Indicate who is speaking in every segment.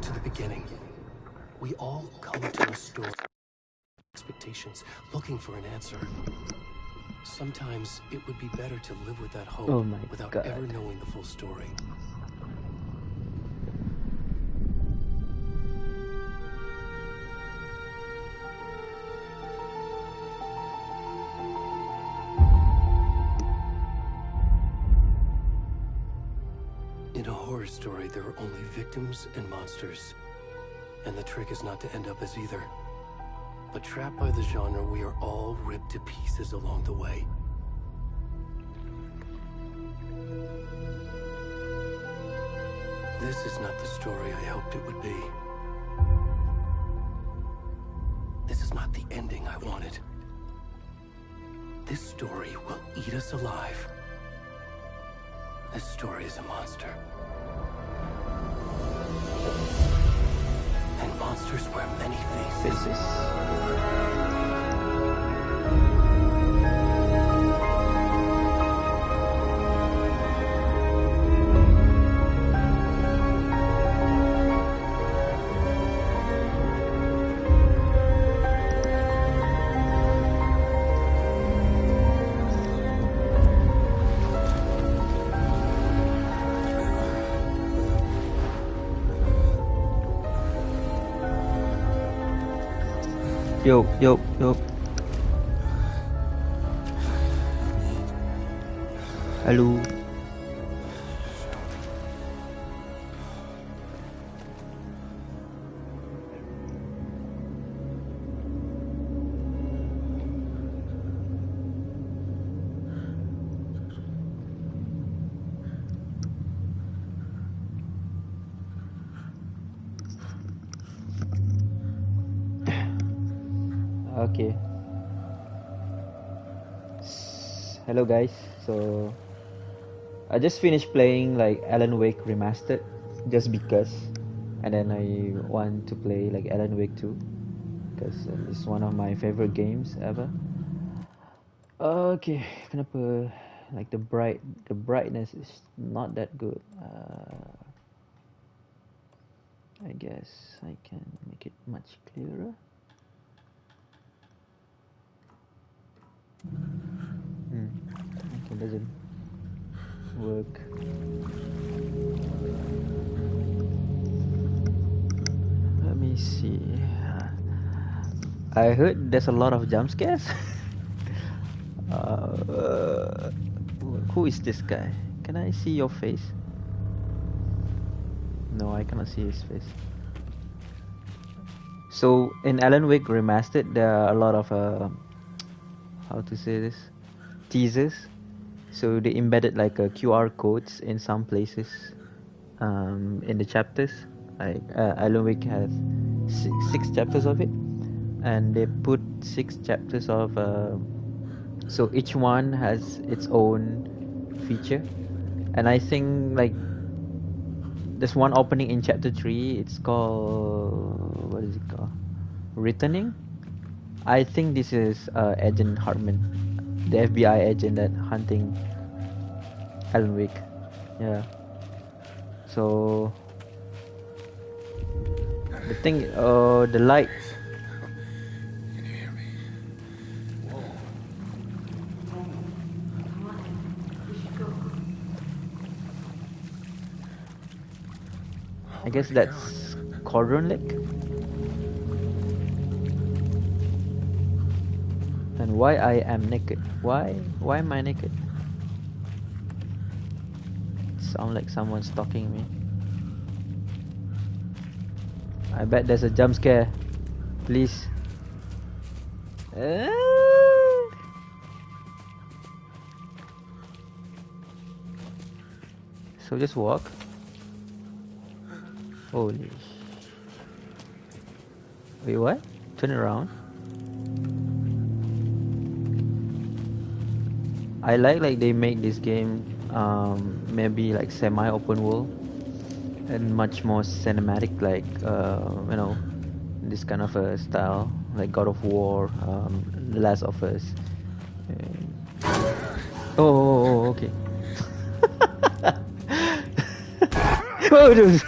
Speaker 1: to the beginning. We all come to a story, expectations, looking for an answer. Sometimes it would be better to live with that hope without ever knowing the full story. In a horror story, there are only victims and monsters. And the trick is not to end up as either. But trapped by the genre, we are all ripped to pieces along the way. This is not the story I hoped it would be. This is not the ending I wanted. This story will eat us alive. This story is a monster. And monsters wear many faces.
Speaker 2: Yo. Hello. Okay. Hello guys. So I just finished playing like Alan Wake Remastered just because, and then I want to play like Alan Wake 2 because it's one of my favorite games ever. Okay, kenapa like the brightness is not that good. I guess I can make it much clearer. Okay, doesn't work. Let me see. I heard there's a lot of jump scares. Who is this guy? Can I see your face? No, I cannot see his face. So in Alan Wake Remastered, there are a lot of how to say this, teasers. So they embedded like QR codes in some places in the chapters. Like Alan Wake has six chapters of it, and they put 6 chapters of so each one has its own feature. And I think like there's one opening in chapter 3. It's called, what is it called? Returning. I think this is Agent Hartman, the FBI agent that hunting Alan Wake. Yeah. So the thing, the light.
Speaker 3: Can you hear me? Whoa.
Speaker 2: I guess that's Cauldron Lake. And why I am naked? Why am I naked? Sound like someone's stalking me. I bet there's a jump scare. Please. So just walk. Holy. Wait, what? Turn around. I like they make this game maybe like semi-open world and much more cinematic, like you know, this kind of a style, like God of War, The Last of Us. Oh, okay. Oh, dude.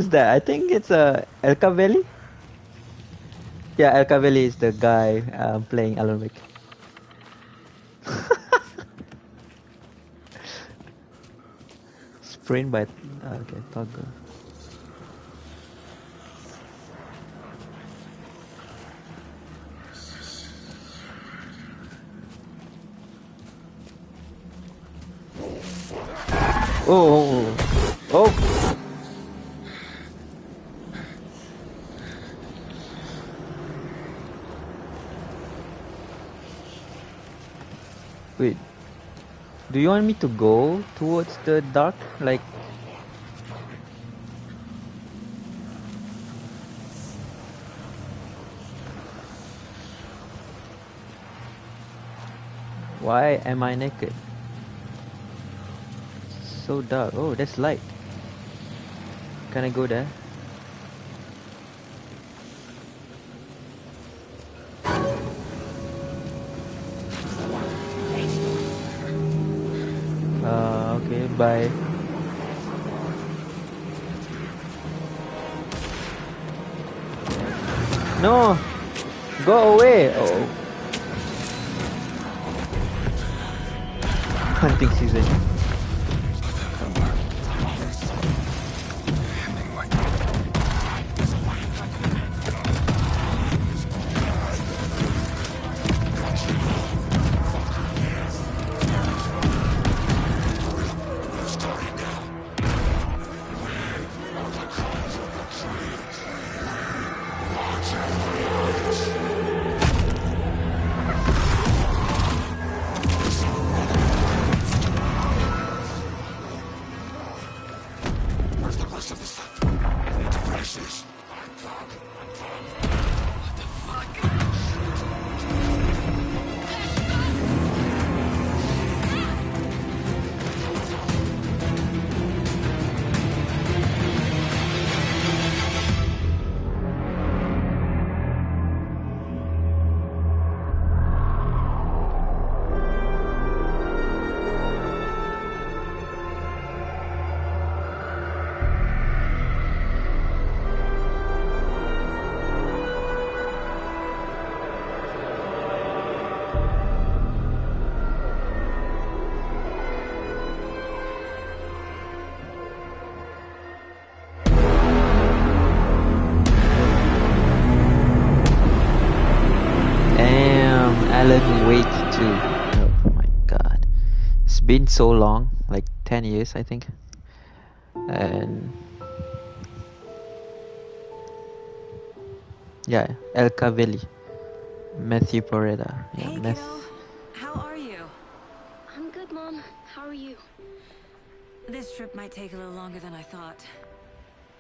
Speaker 2: Who's that? I think it's El Cavelli. Yeah, El Cavelli is the guy playing Alan Wake. Sprint by okay, toggle. Oh, oh. Wait. Do you want me to go towards the dark? Like... Why am I naked? It's so dark. Oh, that's light. Can I go there? Okay, bye. No! Go away! Oh. Hunting season. Alan Wake 2. Oh my god. It's been so long, like 10 years I think. And yeah, El Cavelli. Matthew Porretta. Yeah,
Speaker 4: hey kiddo, how are you?
Speaker 5: I'm good, Mom. How are you?
Speaker 4: This trip might take a little longer than I thought.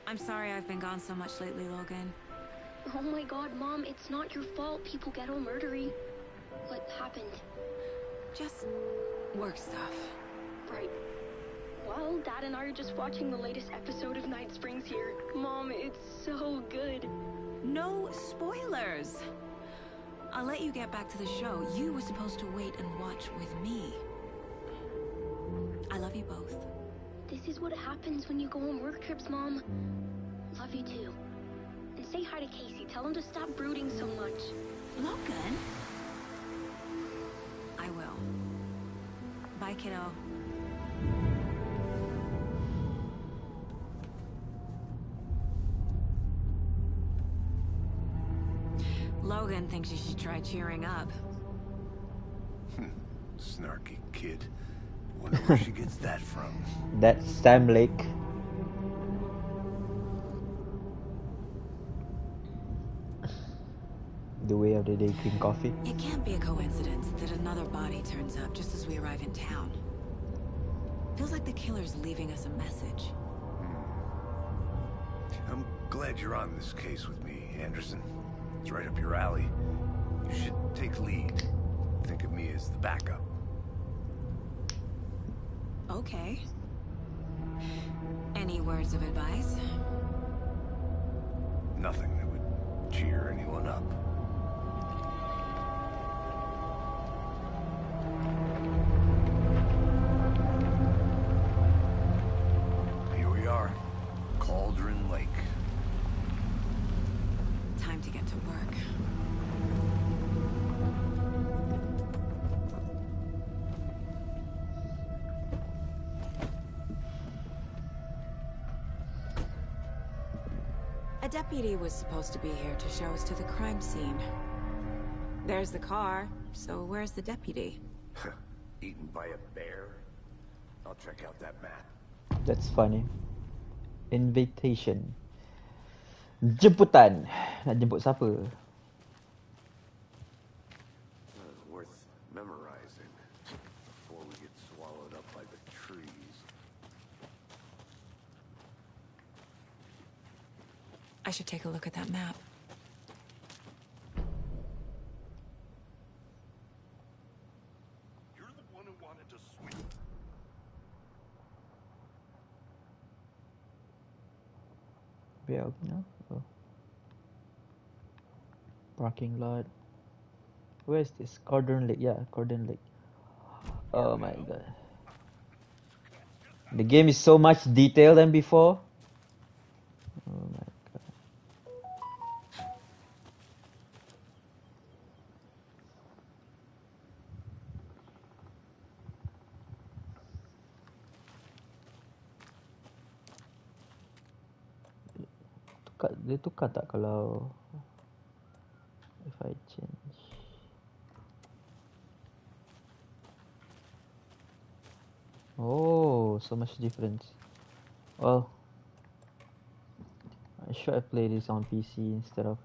Speaker 4: I'm sorry I've been gone so much lately, Logan.
Speaker 5: Oh my god, Mom, it's not your fault people get all murdery. What happened?
Speaker 4: Just work stuff.
Speaker 5: Right. Well, Dad and I are just watching the latest episode of Night Springs here. Mom, it's so good.
Speaker 4: No spoilers! I'll let you get back to the show. You were supposed to wait and watch with me. I love you both.
Speaker 5: This is what happens when you go on work trips, Mom. Love you too. And say hi to Casey. Tell him to stop brooding so much.
Speaker 4: Logan? I will. Bye, kiddo. Logan thinks you should try cheering up.
Speaker 3: Snarky kid. Wonder where she gets that from.
Speaker 2: That's Sam Lake. The way of the day green coffee.
Speaker 4: It can't be a coincidence that another body turns up just as we arrive in town. Feels like the killer's leaving us a message.
Speaker 3: I'm glad you're on this case with me, Anderson. It's right up your alley. You should take lead. Think of me as the backup.
Speaker 4: Okay. Any words of advice?
Speaker 3: Nothing that would cheer anyone up. Here we are. Cauldron Lake.
Speaker 4: deputy was supposed to be here to show us to the crime scene. There's the car, so where's the deputy?
Speaker 3: Eaten by a bear? I'll check out that map.
Speaker 2: That's funny. Invitation. Jemputan. Nak jemput siapa?
Speaker 3: Worth memorizing before we get swallowed up by the trees.
Speaker 4: I should take a look at that map.
Speaker 3: You're the one who wanted to swim.
Speaker 2: No? Oh. Parking lot. Where's this? Cordon Lake. Yeah, Cordon Lake. Oh my god. The game is so much detailed than before. Oh my god. Dia tukar tak kalau if I change? Oh, so much difference. Well, I should have played this on PC instead of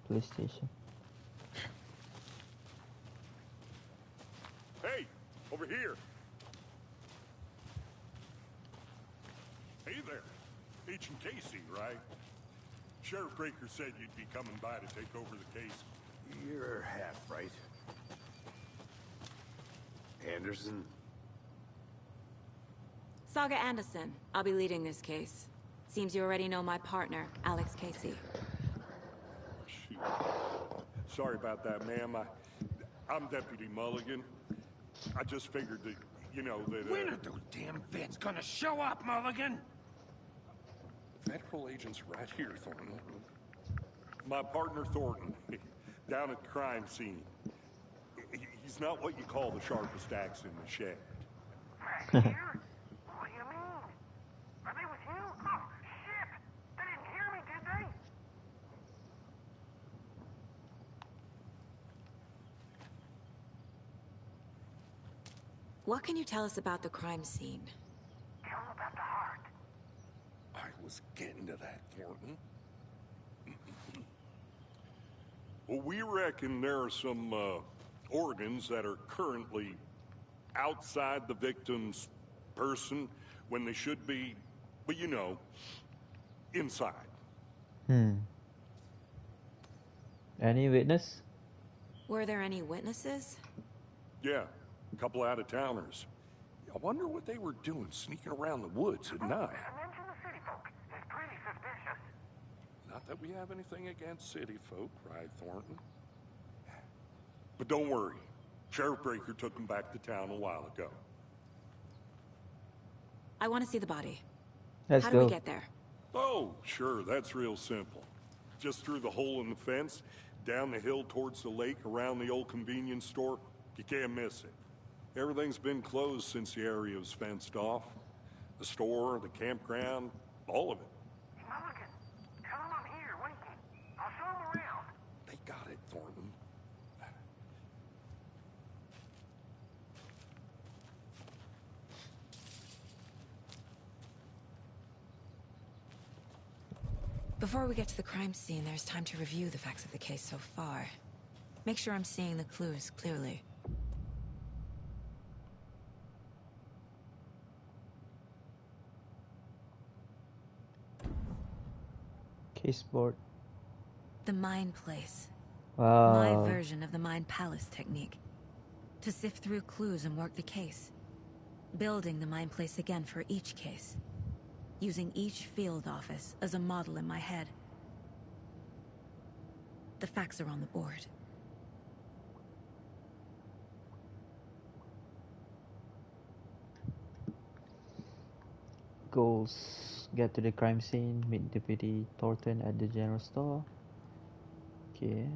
Speaker 2: PlayStation.
Speaker 3: Hey, over here. Hey there. Agent Casey, right? Sheriff Breaker said you'd be coming by to take over the case. You're half right. Anderson?
Speaker 4: Saga Anderson. I'll be leading this case. Seems you already know my partner, Alex Casey.
Speaker 3: Shoot. Sorry about that, ma'am. I'm Deputy Mulligan. I just figured that, you know, that...
Speaker 6: When are those damn vets gonna show up, Mulligan?
Speaker 3: Federal agents right here, Thornton. My partner, Thornton, down at the crime scene. He's not what you call the sharpest axe in the shed.
Speaker 6: Right here? What do you mean? Are they with you? Oh, shit! They didn't hear me, did they?
Speaker 4: What can you tell us about the crime scene?
Speaker 6: Tell them about the heart.
Speaker 3: I was getting to that, Thornton. Well, we reckon there are some organs that are currently outside the victim's person when they should be, but you know, inside.
Speaker 2: Any witness?
Speaker 4: Were there any witnesses?
Speaker 3: Yeah, a couple out-of-towners. I wonder what they were doing sneaking around the woods at night.
Speaker 6: Mention the city folk. It's pretty suspicious.
Speaker 3: Not that we have anything against city folk, right, Thornton? But don't worry. Sheriff Breaker took them back to town a while ago.
Speaker 4: I want to see the body.
Speaker 2: Let's
Speaker 4: How
Speaker 2: go.
Speaker 4: do we get there?
Speaker 3: Oh, sure, that's real simple. Just through the hole in the fence, down the hill towards the lake, around the old convenience store. You can't miss it. Everything's been closed since the area was fenced off. The store, the campground, all of it.
Speaker 6: Mulligan, tell them I'm here, waiting. I'll show them around.
Speaker 3: They got it, Thornton.
Speaker 4: Before we get to the crime scene, there's time to review the facts of the case so far. Make sure I'm seeing the clues clearly.
Speaker 2: Case board.
Speaker 4: The Mind Place.
Speaker 2: Wow.
Speaker 4: My version of the Mind Palace technique. To sift through clues and work the case. Building the Mind Place again for each case. Using each field office as a model in my head. The facts are on the board.
Speaker 2: Goals. Get to the crime scene. Meet Deputy Thornton at the general store. Okay.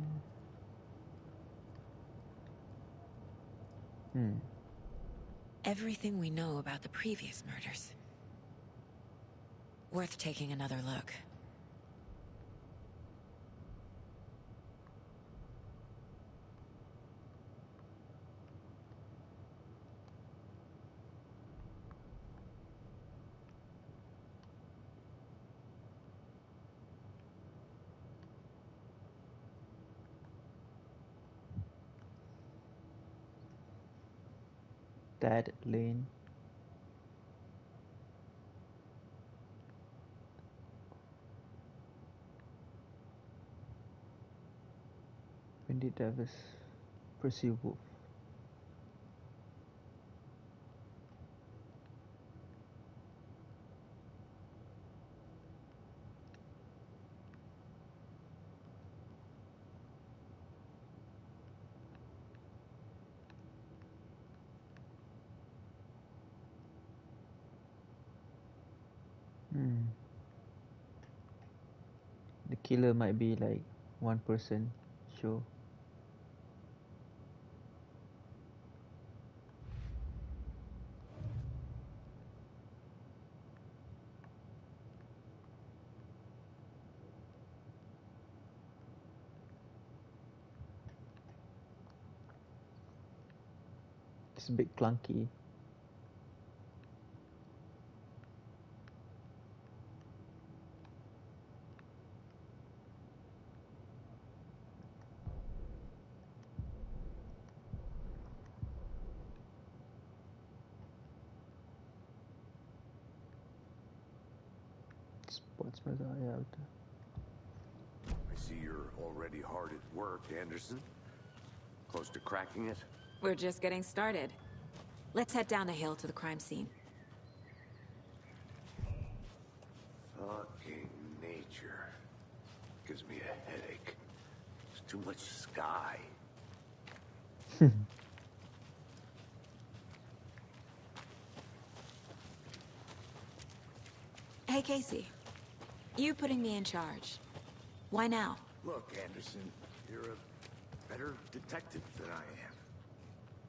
Speaker 4: Everything we know about the previous murders. Worth taking another look.
Speaker 2: That lane. Wendy Davis. Percy Wolf. The killer might be like one person. Sure. It's a bit clunky. Sports Bazaar out.
Speaker 7: I see you're already hard at work, Anderson. Close to cracking it?
Speaker 4: We're just getting started. Let's head down the hill to the crime scene.
Speaker 7: Fucking nature. Gives me a headache. There's too much sky.
Speaker 4: Hey, Casey. You putting me in charge. Why now?
Speaker 7: Look, Anderson, you're a better detective than I am.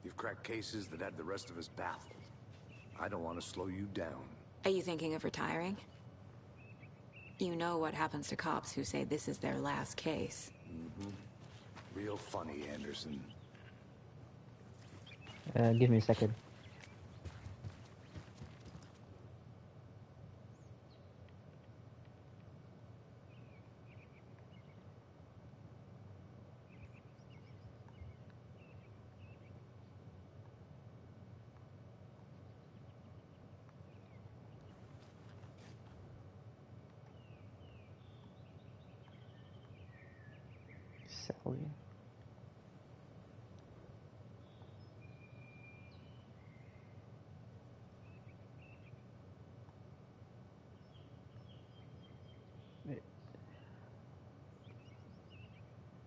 Speaker 7: You've cracked cases that had the rest of us baffled. I don't want to slow you down.
Speaker 4: Are you thinking of retiring? You know what happens to cops who say this is their last case.
Speaker 7: Real funny, Anderson.
Speaker 2: Give me a second. Sally. Wait.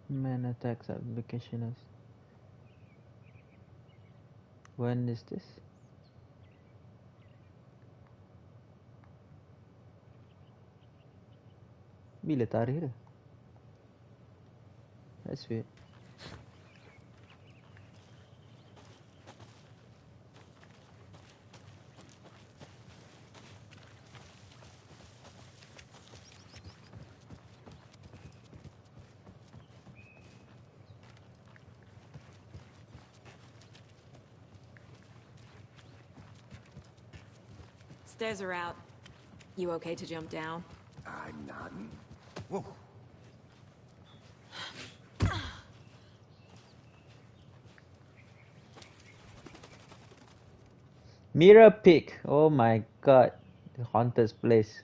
Speaker 2: Man attacks applicationers. When is this? Bila tarikh dia? That's weird.
Speaker 4: Stairs are out. You okay to jump down?
Speaker 7: I'm not. Whoa.
Speaker 2: Mirror Peak. Oh my god. The haunted place.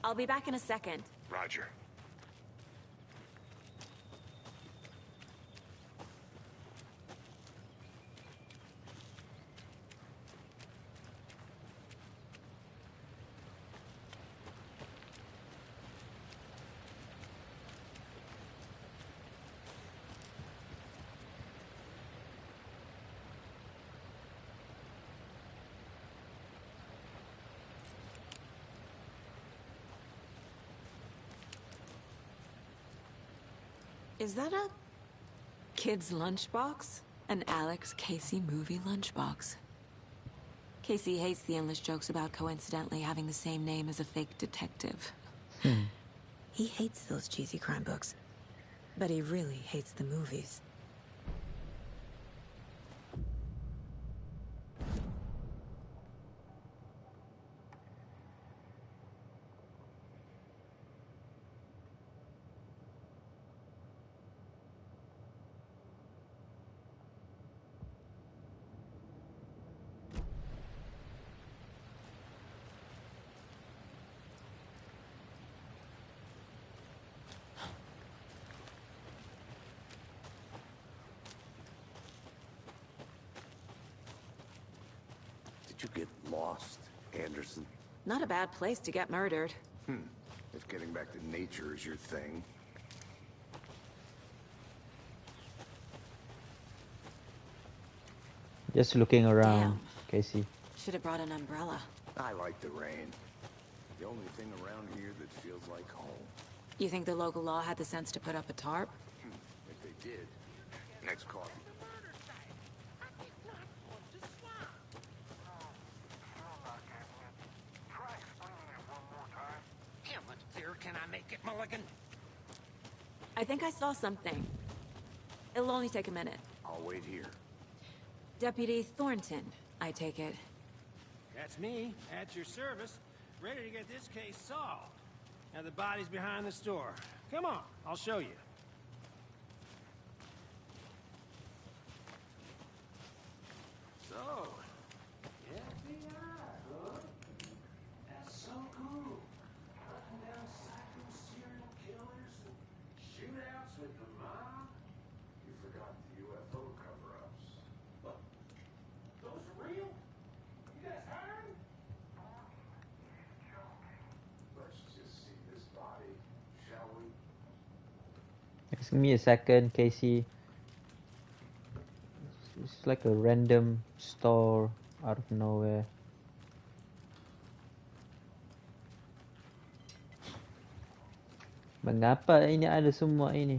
Speaker 4: I'll be back in a second.
Speaker 7: Roger.
Speaker 4: Is that a kid's lunchbox? An Alex Casey movie lunchbox. Casey hates the endless jokes about coincidentally having the same name as a fake detective. He hates those cheesy crime books, but he really hates the movies.
Speaker 7: Did you get lost, Anderson?
Speaker 4: Not a bad place to get murdered.
Speaker 7: If getting back to nature is your thing.
Speaker 2: Just looking around,
Speaker 4: Damn.
Speaker 2: Casey.
Speaker 4: Should have brought an umbrella.
Speaker 7: I like the rain. The only thing around here that feels like home.
Speaker 4: You think the local law had the sense to put up a tarp?
Speaker 7: If they did, next coffee.
Speaker 6: How much clearer can I make it, Mulligan?
Speaker 4: I think I saw something. It'll only take a minute.
Speaker 7: I'll wait here.
Speaker 4: Deputy Thornton, I take it.
Speaker 8: That's me, at your service, ready to get this case solved. Now the body's behind the store. Come on, I'll show you. So, FBI, huh? That's so cool. Hunting down psycho serial killers and shootouts with the mob.
Speaker 7: You forgot the UFO cover-ups.
Speaker 8: What? Those are real? You guys hiring?
Speaker 7: Let's just see this body, shall we?
Speaker 2: Give me a second, Casey. It's like a random store out of nowhere. Mengapa ini ada semua ini?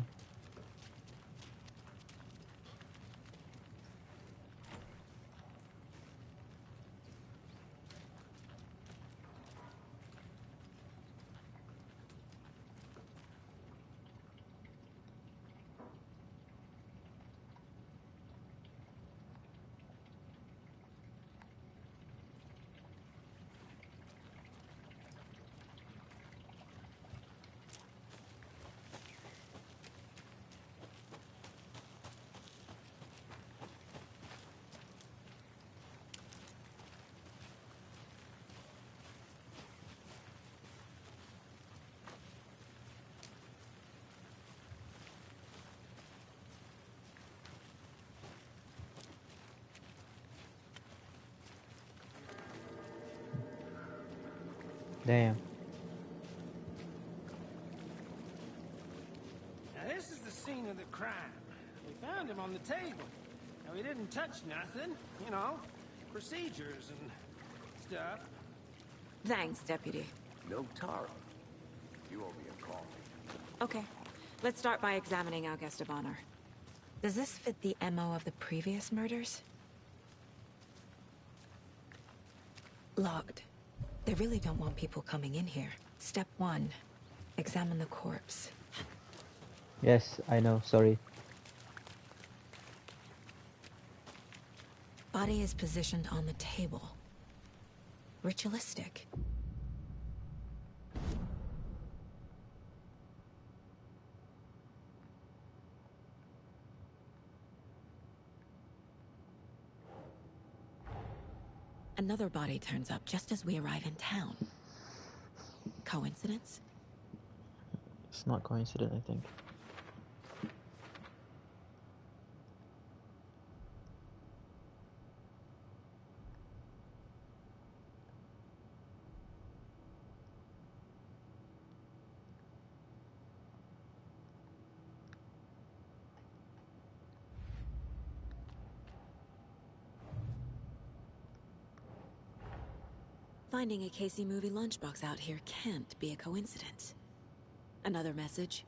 Speaker 2: Damn.
Speaker 8: Now this is the scene of the crime. We found him on the table. Now he didn't touch nothing, you know, procedures and stuff.
Speaker 4: Thanks, Deputy.
Speaker 7: No Tara. You owe me a coffee.
Speaker 4: Okay, let's start by examining our guest of honor. Does this fit the MO of the previous murders? Logged. They really don't want people coming in here. Step 1. Examine the corpse.
Speaker 2: Yes, I know, sorry.
Speaker 4: Body is positioned on the table. Ritualistic. Another body turns up just as we arrive in town. Coincidence?
Speaker 2: It's not coincident, I think.
Speaker 4: Finding a Casey movie lunchbox out here can't be a coincidence. Another message.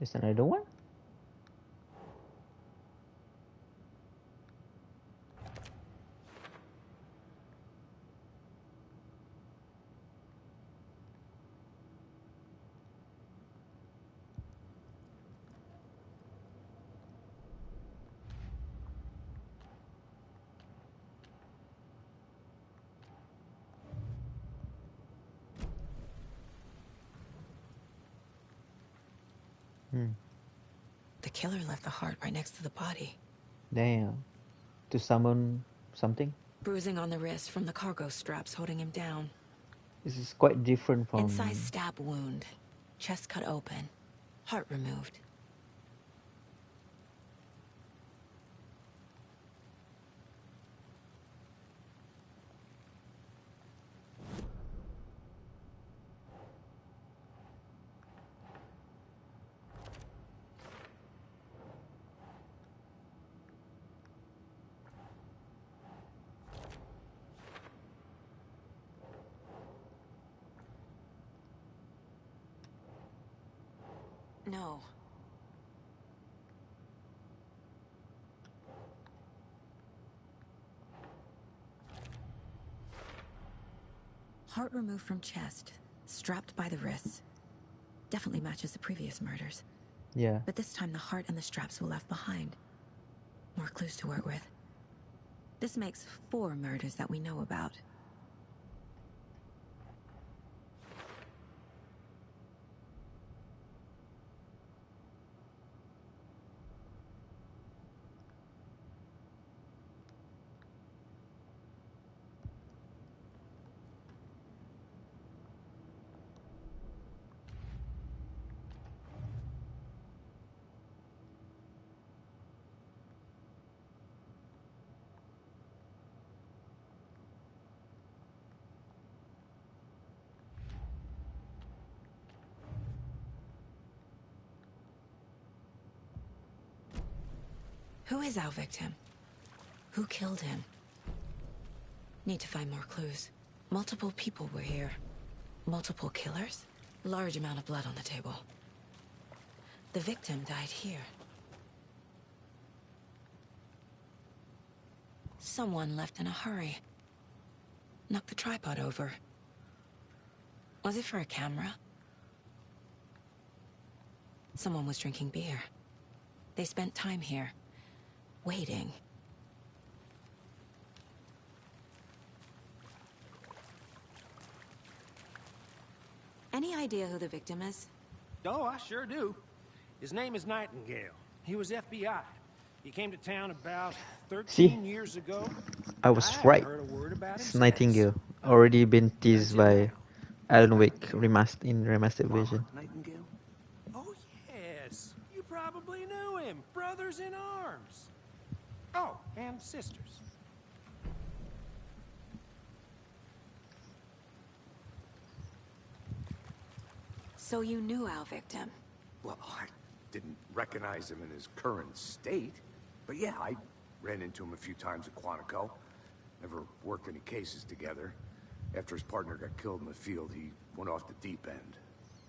Speaker 2: There's another one?
Speaker 4: The killer left the heart right next to the body.
Speaker 2: Damn. To summon something?
Speaker 4: Bruising on the wrist from the cargo straps holding him down.
Speaker 2: This is quite different from...
Speaker 4: Incised stab wound. Chest cut open. Heart removed. No. Heart removed from chest, strapped by the wrists. Definitely matches the previous murders.
Speaker 2: Yeah.
Speaker 4: But this time the heart and the straps were left behind. More clues to work with. This makes 4 murders that we know about. Who is our victim? Who killed him? Need to find more clues. Multiple people were here. Multiple killers? Large amount of blood on the table. The victim died here. Someone left in a hurry. Knocked the tripod over. Was it for a camera? Someone was drinking beer. They spent time here. Waiting. Any idea who the victim is?
Speaker 8: Oh, I sure do. His name is Nightingale. He was FBI. He came to town about 13 years ago.
Speaker 2: I was right. It's Nightingale. Already been teased by Alan Wake remastered version.
Speaker 8: Nightingale? Oh, yes. You probably knew him. Brothers in arms. Oh, and sisters.
Speaker 4: So you knew our victim?
Speaker 7: Well, I didn't recognize him in his current state. But yeah, I ran into him a few times at Quantico. Never worked any cases together. After his partner got killed in the field, he went off the deep end.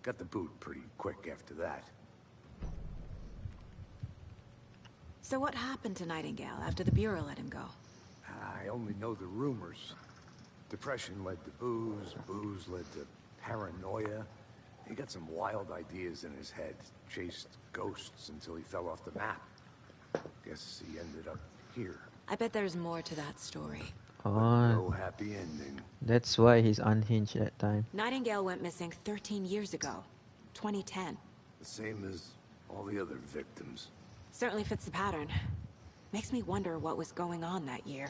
Speaker 7: Got the boot pretty quick after that.
Speaker 4: So what happened to Nightingale after the Bureau let him go?
Speaker 7: I only know the rumors. Depression led to booze, booze led to paranoia. He got some wild ideas in his head, chased ghosts until he fell off the map. Guess he ended up here.
Speaker 4: I bet there's more to that story.
Speaker 7: No happy ending.
Speaker 2: That's why he's unhinged that time.
Speaker 4: Nightingale went missing 13 years ago. 2010.
Speaker 7: The same as all the other victims.
Speaker 4: Certainly fits the pattern. Makes me wonder what was going on that year.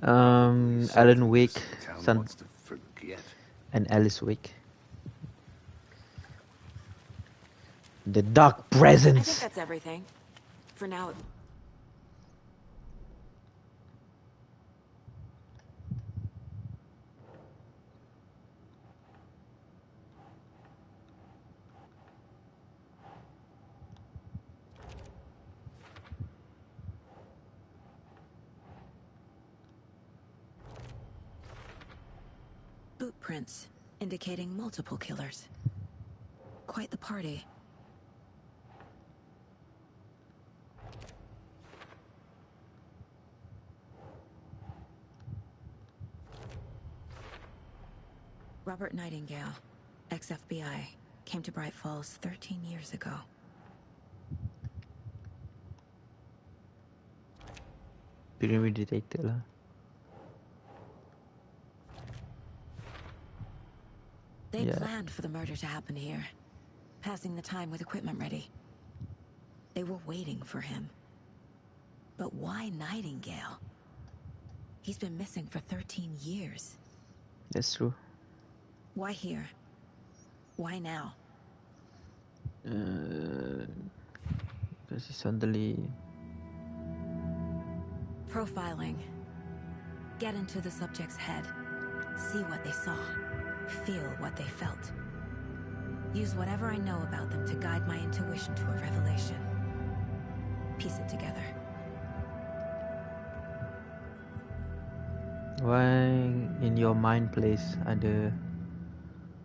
Speaker 2: Alan Wake,
Speaker 7: Wants to forget.
Speaker 2: and Alice Wake. The dark presence.
Speaker 4: I think that's everything. For now. Boot prints, indicating multiple killers. Quite the party. Robert Nightingale, ex-FBI, came to Bright Falls 13 years ago.
Speaker 2: Pyramid detector lah.
Speaker 4: They planned for the murder to happen here, passing the time with equipment ready. They were waiting for him. But why Nightingale? He's been missing for 13 years.
Speaker 2: That's true.
Speaker 4: Why here? Why now?
Speaker 2: Because he suddenly...
Speaker 4: Profiling. Get into the subject's head. See what they saw. Feel what they felt. Use whatever I know about them to guide my intuition to a revelation. Piece it together.
Speaker 2: Why in your mind place ada...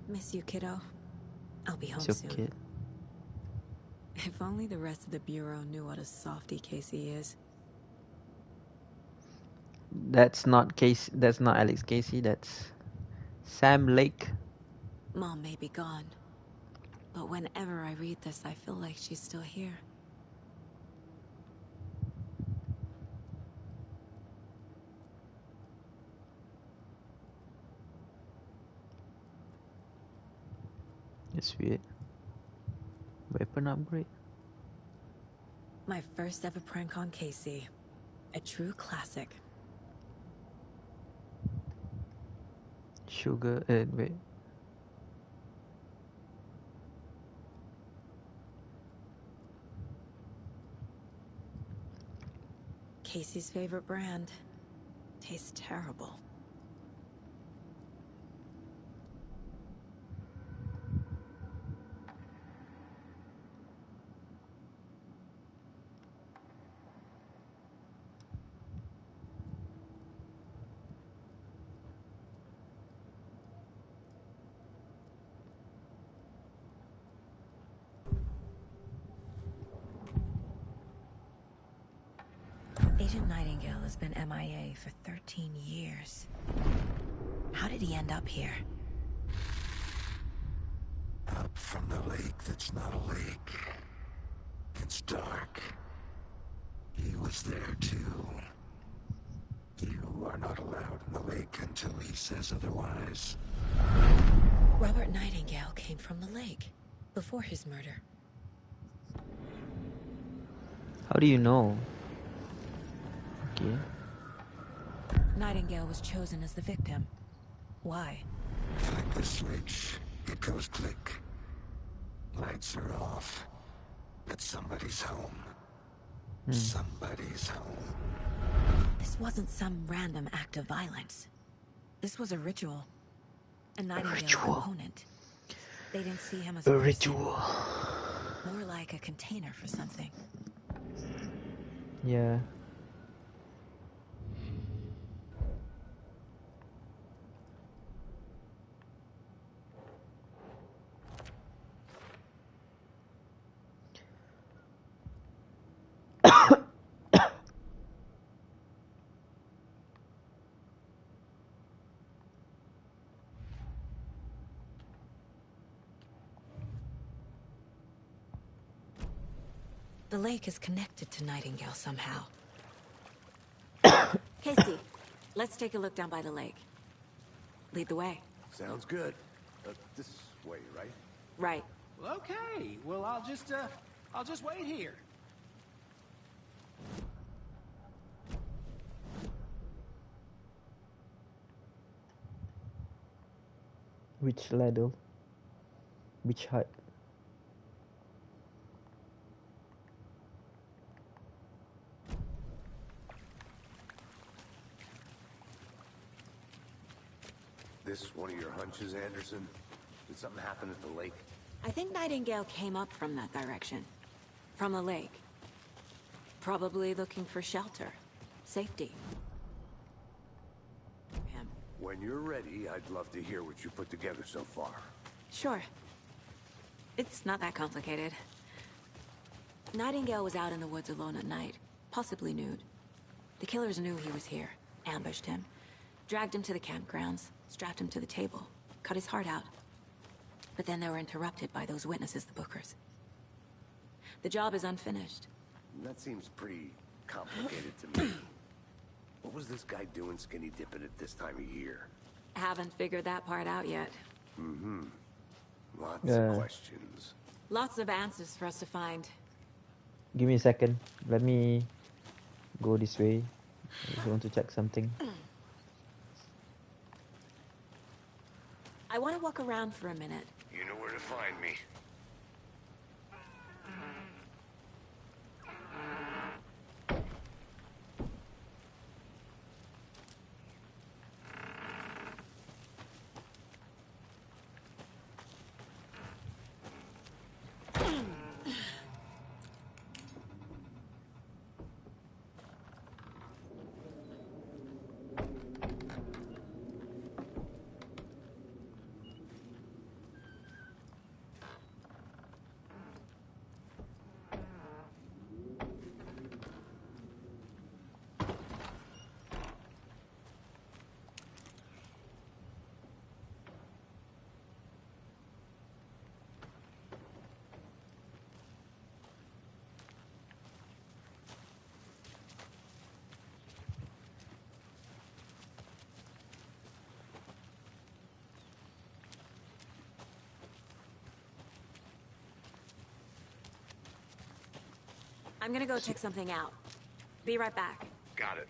Speaker 4: Miss you, kiddo. I'll be home
Speaker 2: It's your
Speaker 4: soon.
Speaker 2: kid.
Speaker 4: If only the rest of the Bureau knew what a softie Casey is.
Speaker 2: That's not Casey. That's not Alex Casey. That's Sam Lake.
Speaker 4: Mom may be gone, but whenever I read this, I feel like she's still here.
Speaker 2: It's weird. Weapon upgrade.
Speaker 4: My first ever prank on Casey. A true classic.
Speaker 2: Sugar. Wait.
Speaker 4: Casey's favorite brand. Tastes terrible. Agent Nightingale has been MIA for 13 years. How did he end up here?
Speaker 9: Up from the lake that's not a lake. It's dark. He was there too. You are not allowed in the lake until he says otherwise.
Speaker 4: Robert Nightingale came from the lake before his murder.
Speaker 2: How do you know? Okay.
Speaker 4: Nightingale was chosen as the victim. Why?
Speaker 9: Flick the switch. It goes click. Lights are off. But somebody's home. Somebody's home.
Speaker 4: This wasn't some random act of violence. This was a ritual. A Nightingale component. They didn't see him as a
Speaker 2: ritual.
Speaker 4: More like a container for something.
Speaker 2: Yeah.
Speaker 4: The lake is connected to Nightingale somehow. Casey, let's take a look down by the lake. Lead the way.
Speaker 7: Sounds good. This way, right?
Speaker 4: Right.
Speaker 8: Well, okay. Well, I'll just wait here.
Speaker 2: Which ladle? Which hut?
Speaker 7: This one of your hunches, Anderson? Did something happen at the lake?
Speaker 4: I think Nightingale came up from that direction. From the lake. Probably looking for shelter. Safety. Him.
Speaker 7: When you're ready, I'd love to hear what you put together so far.
Speaker 4: Sure. It's not that complicated. Nightingale was out in the woods alone at night, possibly nude. The killers knew he was here, ambushed him, dragged him to the campgrounds, strapped him to the table, cut his heart out. But then they were interrupted by those witnesses, the Bookers. The job is unfinished.
Speaker 7: That seems pretty complicated to me. What was this guy doing skinny dipping at this time of year?
Speaker 4: Haven't figured that part out yet.
Speaker 7: Mm-hmm. Lots of questions.
Speaker 4: Lots of answers for us to find.
Speaker 2: Give me a second. Let me go this way. I just want to check something.
Speaker 4: I want to walk around for a minute.
Speaker 7: You know where to find me.
Speaker 4: I'm gonna go check something out. Be right back.
Speaker 7: Got it.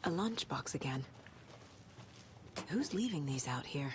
Speaker 4: A lunchbox again. Who's leaving these out here?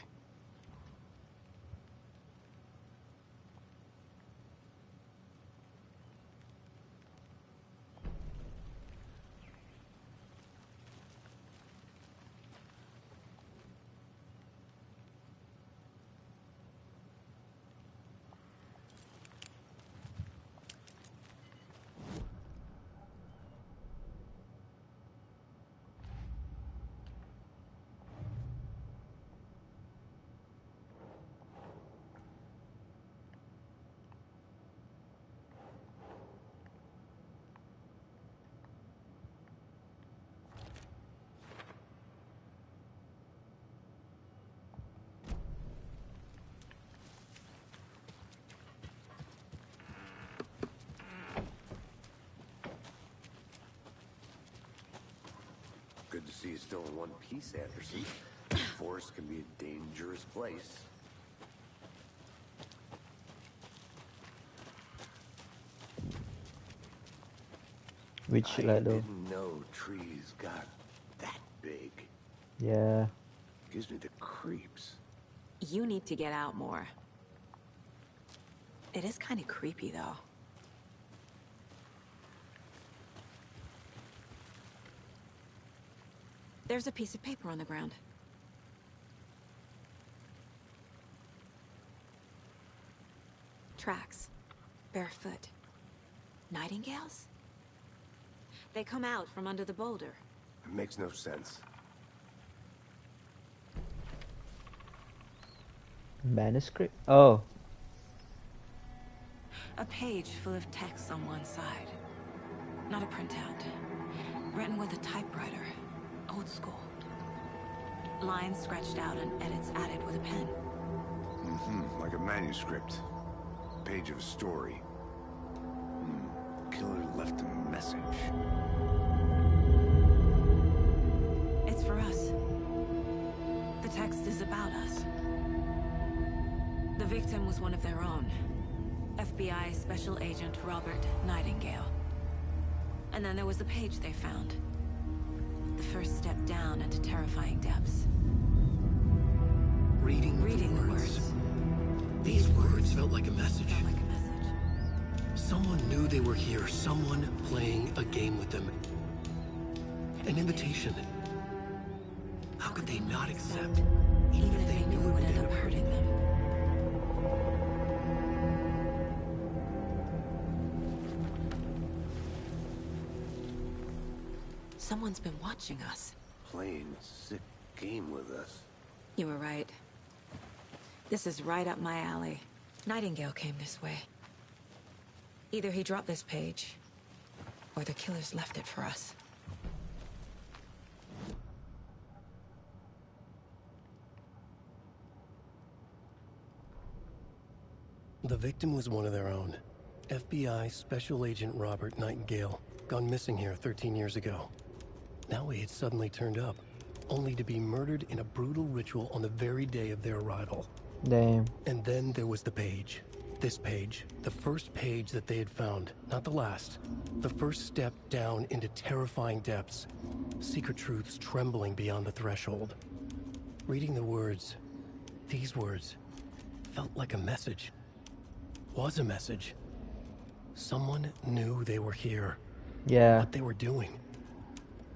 Speaker 7: Good to see you still in one piece, Anderson. The forest can be a dangerous place.
Speaker 2: Which
Speaker 7: I
Speaker 2: like though?
Speaker 7: didn't know trees got that big.
Speaker 2: Yeah.
Speaker 7: Gives me the creeps.
Speaker 4: You need to get out more. It is kind of creepy, though. There's a piece of paper on the ground. Tracks. Barefoot. Nightingales? They come out from under the boulder.
Speaker 7: It makes no sense.
Speaker 2: Manuscript? Oh.
Speaker 4: A page full of text on one side. Not a printout. Written with a typewriter. Old school. Lines scratched out and edits added with a pen.
Speaker 7: Mm-hmm, like a manuscript. Page of a story. Killer left a message.
Speaker 4: It's for us. The text is about us. The victim was one of their own. FBI Special Agent Robert Nightingale. And then there was the page they found. The first step down into terrifying depths.
Speaker 1: Reading the words. These words felt like a message. Someone knew they were here. Someone playing a game with them. An invitation. How could they not accept,
Speaker 4: even if they knew it would end up hurting them? Someone's been watching us.
Speaker 7: Playing a sick game with us.
Speaker 4: You were right. This is right up my alley. Nightingale came this way. Either he dropped this page, or the killers left it for us.
Speaker 1: The victim was one of their own. FBI Special Agent Robert Nightingale, gone missing here 13 years ago. Now he had suddenly turned up, only to be murdered in a brutal ritual on the very day of their arrival.
Speaker 2: Damn.
Speaker 1: And then there was the page. This page, the first page that they had found, not the last. The first step down into terrifying depths. Secret truths trembling beyond the threshold. Reading the words, these words, felt like a message. Was a message. Someone knew they were here.
Speaker 2: Yeah.
Speaker 1: What they were doing.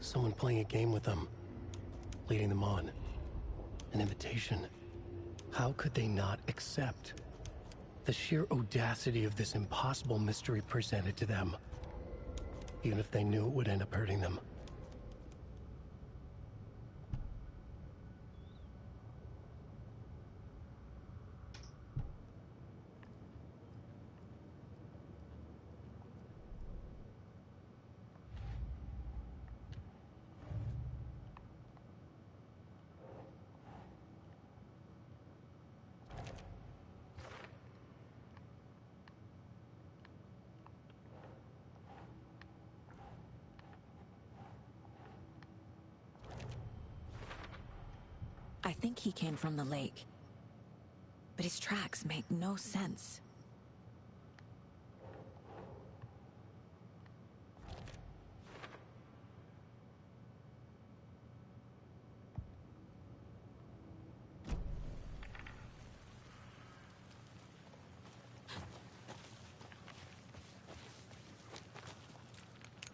Speaker 1: Someone playing a game with them. Leading them on. An invitation. How could they not accept? The sheer audacity of this impossible mystery presented to them. Even if they knew it would end up hurting them.
Speaker 4: I think he came from the lake. But his tracks make no sense.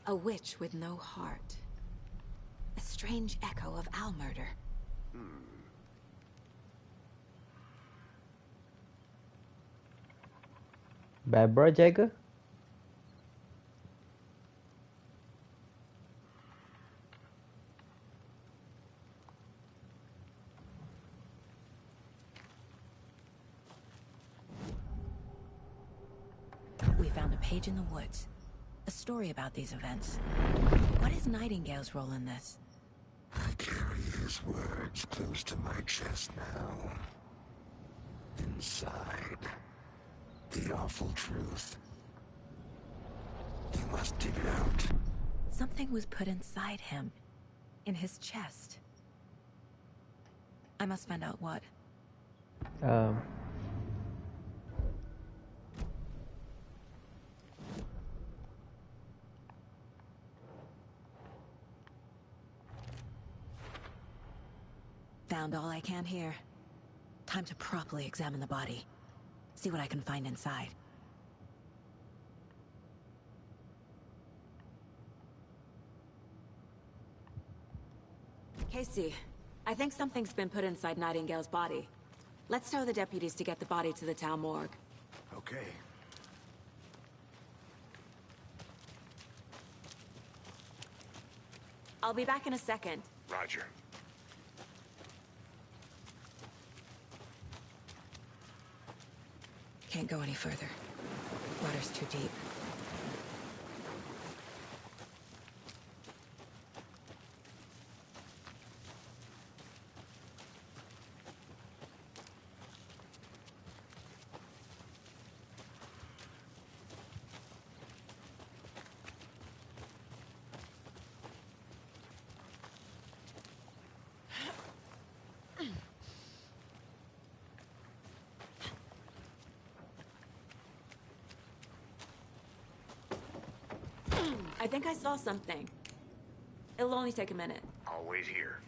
Speaker 4: A witch with no heart. A strange echo of owl murder.
Speaker 2: Barbara Jagger?
Speaker 4: We found a page in the woods. A story about these events. What is Nightingale's role in this?
Speaker 9: I carry his words close to my chest now. Inside, the awful truth. You must dig it out.
Speaker 4: Something was put inside him. In his chest. I must find out what. Found all I can here. Time to properly examine the body. See what I can find inside. Casey, I think something's been put inside Nightingale's body. Let's tell the deputies to get the body to the town morgue.
Speaker 7: Okay.
Speaker 4: I'll be back in a second.
Speaker 7: Roger.
Speaker 4: Can't go any further. Water's too deep. I think I saw something. It'll only take a minute.
Speaker 7: I'll wait here.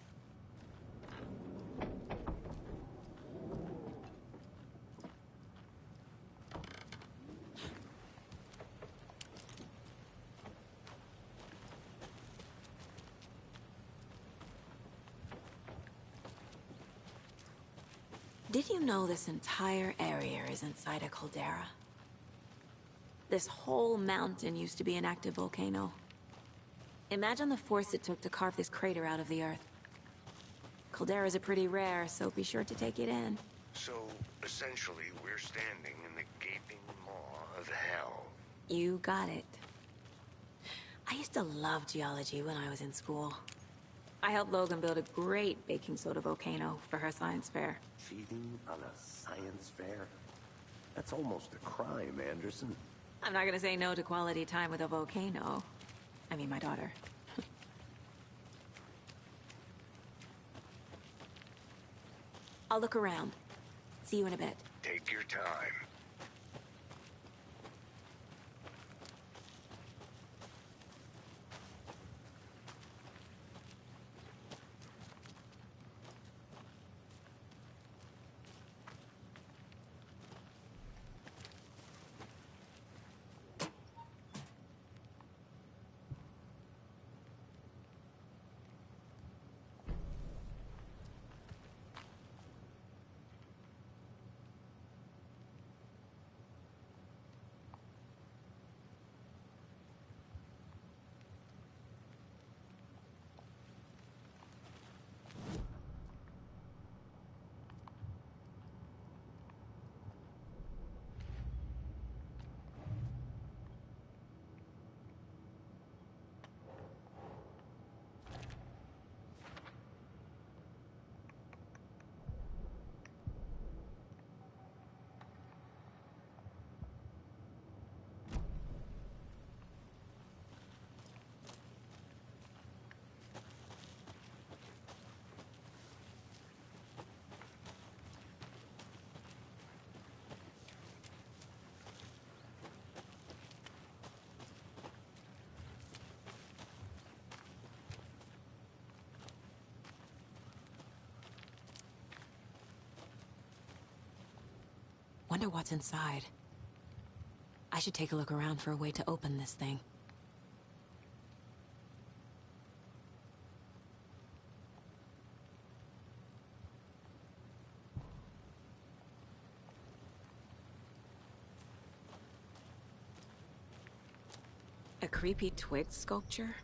Speaker 4: Did you know this entire area is inside a caldera? This whole mountain used to be an active volcano. Imagine the force it took to carve this crater out of the earth. Calderas are pretty rare, so be sure to take it in.
Speaker 9: So, essentially, we're standing in the gaping maw of hell.
Speaker 4: You got it. I used to love geology when I was in school. I helped Logan build a great baking soda volcano for her science fair.
Speaker 10: Cheating on a science fair? That's almost a crime, Anderson.
Speaker 4: I'm not gonna say no to quality time with a volcano. I mean, my daughter. I'll look around. See you in a bit.
Speaker 9: Take your time.
Speaker 4: Wonder what's inside. I should take a look around for a way to open this thing. A creepy twig sculpture?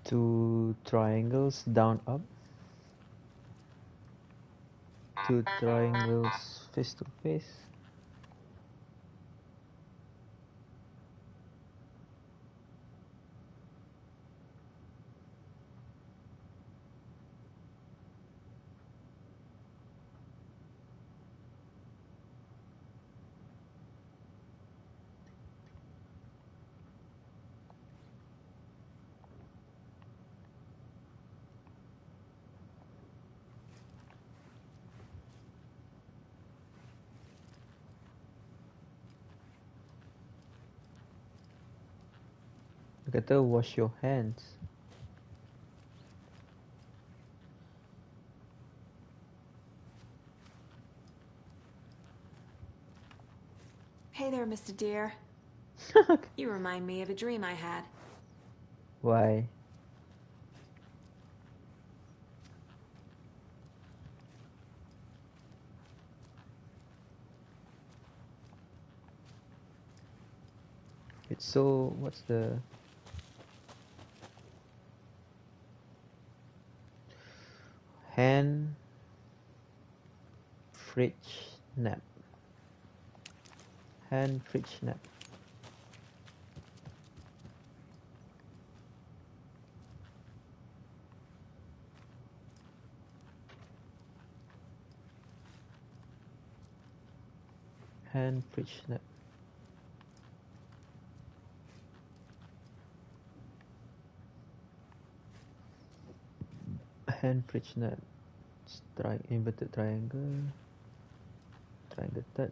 Speaker 2: Two triangles down up. Two triangles face to face. You gotta wash your hands.
Speaker 4: Hey there, Mr. Deer. You remind me of a dream I had.
Speaker 2: Why? It's so... what's the... hand... fridge nap. Hand fridge nap. Hand fridge nap. Hand fridge nap. Inverted triangle. Trying to touch.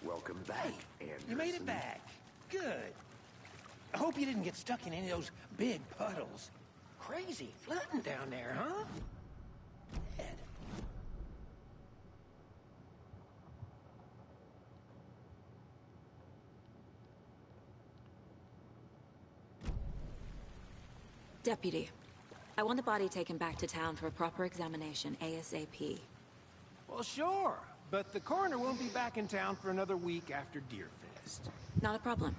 Speaker 10: Welcome back, Anderson.
Speaker 8: You made it back. Good. I hope you didn't get stuck in any of those big puddles. Crazy flooding down there, huh? Ed.
Speaker 4: Deputy, I want the body taken back to town for a proper examination ASAP.
Speaker 8: Well, sure. But the coroner won't be back in town for another week after Deerfest.
Speaker 4: Not a problem.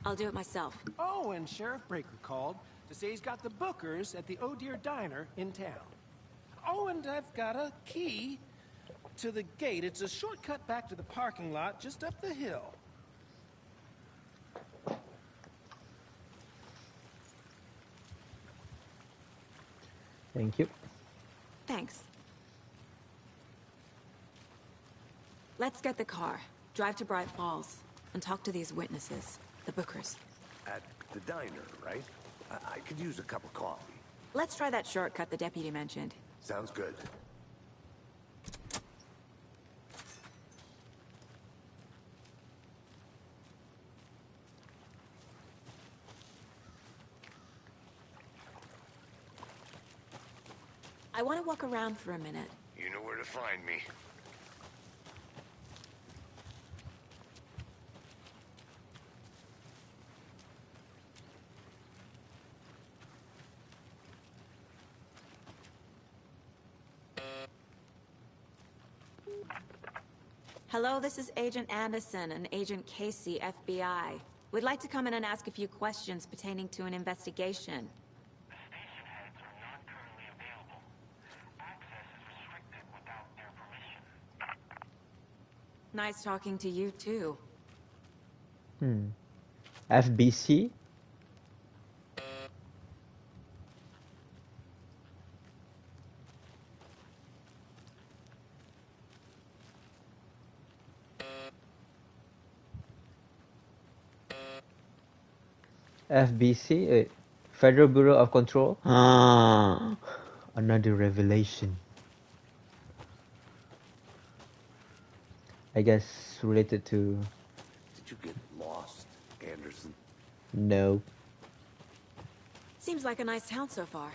Speaker 4: I'll do it myself.
Speaker 8: Oh, and Sheriff Breaker called to say he's got the Bookers at the Oh Dear Diner in town. Oh, and I've got a key to the gate. It's a shortcut back to the parking lot just up the hill.
Speaker 2: Thank you.
Speaker 4: Thanks. Let's get the car, drive to Bright Falls, and talk to these witnesses, the Bookers.
Speaker 7: At the diner, right? I could use a cup of coffee.
Speaker 4: Let's try that shortcut the deputy mentioned.
Speaker 7: Sounds good.
Speaker 4: I want to walk around for a minute.
Speaker 7: You know where to find me.
Speaker 4: Hello, this is Agent Anderson and Agent Casey, FBI. We'd like to come in and ask a few questions pertaining to an investigation.
Speaker 6: The station heads are not currently available. Access is restricted without their permission.
Speaker 4: Nice talking to you, too.
Speaker 2: FBC? FBC? Wait. Federal Bureau of Control? Another revelation. I guess related to...
Speaker 7: Did you get lost, Anderson?
Speaker 2: No.
Speaker 4: Seems like a nice town so far.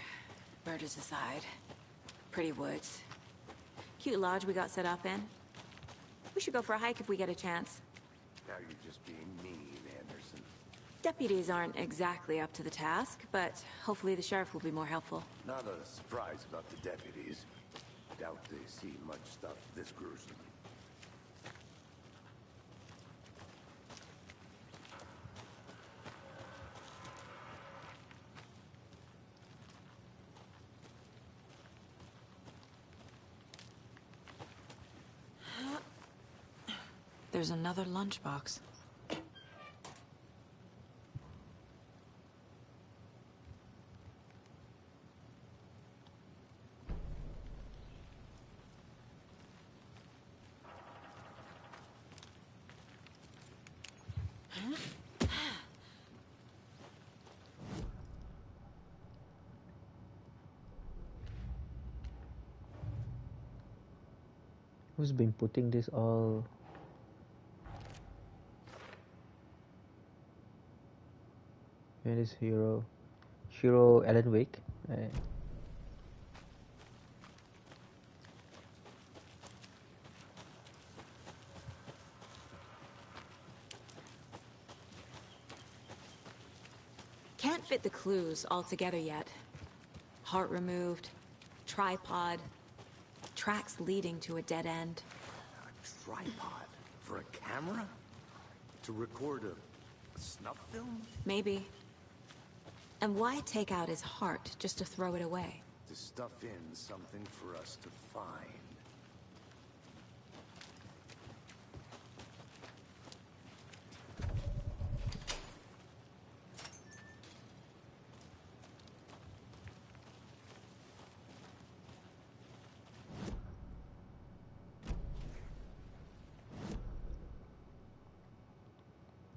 Speaker 4: Murders aside. Pretty woods. Cute lodge we got set up in. We should go for a hike if we get a chance.
Speaker 7: Now you're just being mean, Anderson.
Speaker 4: Deputies aren't exactly up to the task, but hopefully the sheriff will be more helpful.
Speaker 7: Not a surprise about the deputies. Doubt they see much stuff this gruesome.
Speaker 4: There's another lunchbox.
Speaker 2: Who's been putting this all? Where is Hero? Hero Alan Wake.
Speaker 4: Can't fit the clues all together yet. Heart removed, tripod, tracks leading to a dead end.
Speaker 7: A tripod? For a camera? To record a snuff film?
Speaker 4: Maybe. And why take out his heart just to throw it away?
Speaker 7: To stuff in something for us to find.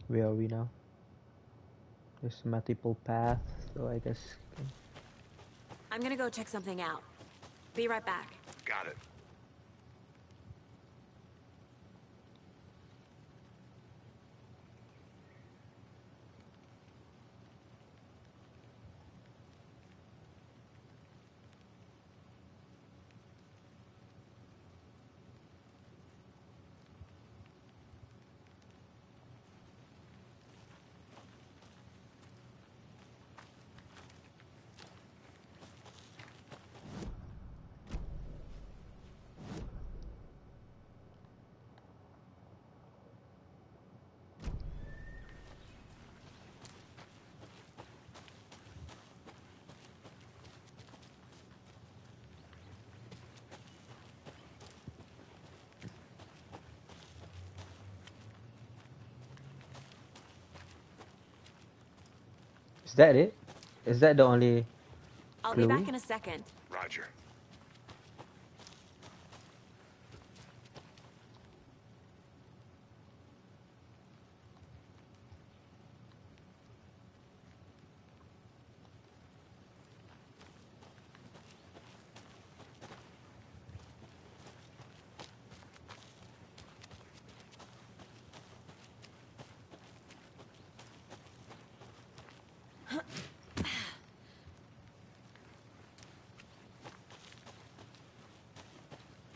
Speaker 2: Where are we now? There's multiple paths, so I guess.
Speaker 4: I'm gonna go check something out. Be right back.
Speaker 7: Got it.
Speaker 2: Is that it? Is that the only
Speaker 4: I'll
Speaker 2: clue?
Speaker 4: be back in a second.
Speaker 7: Roger.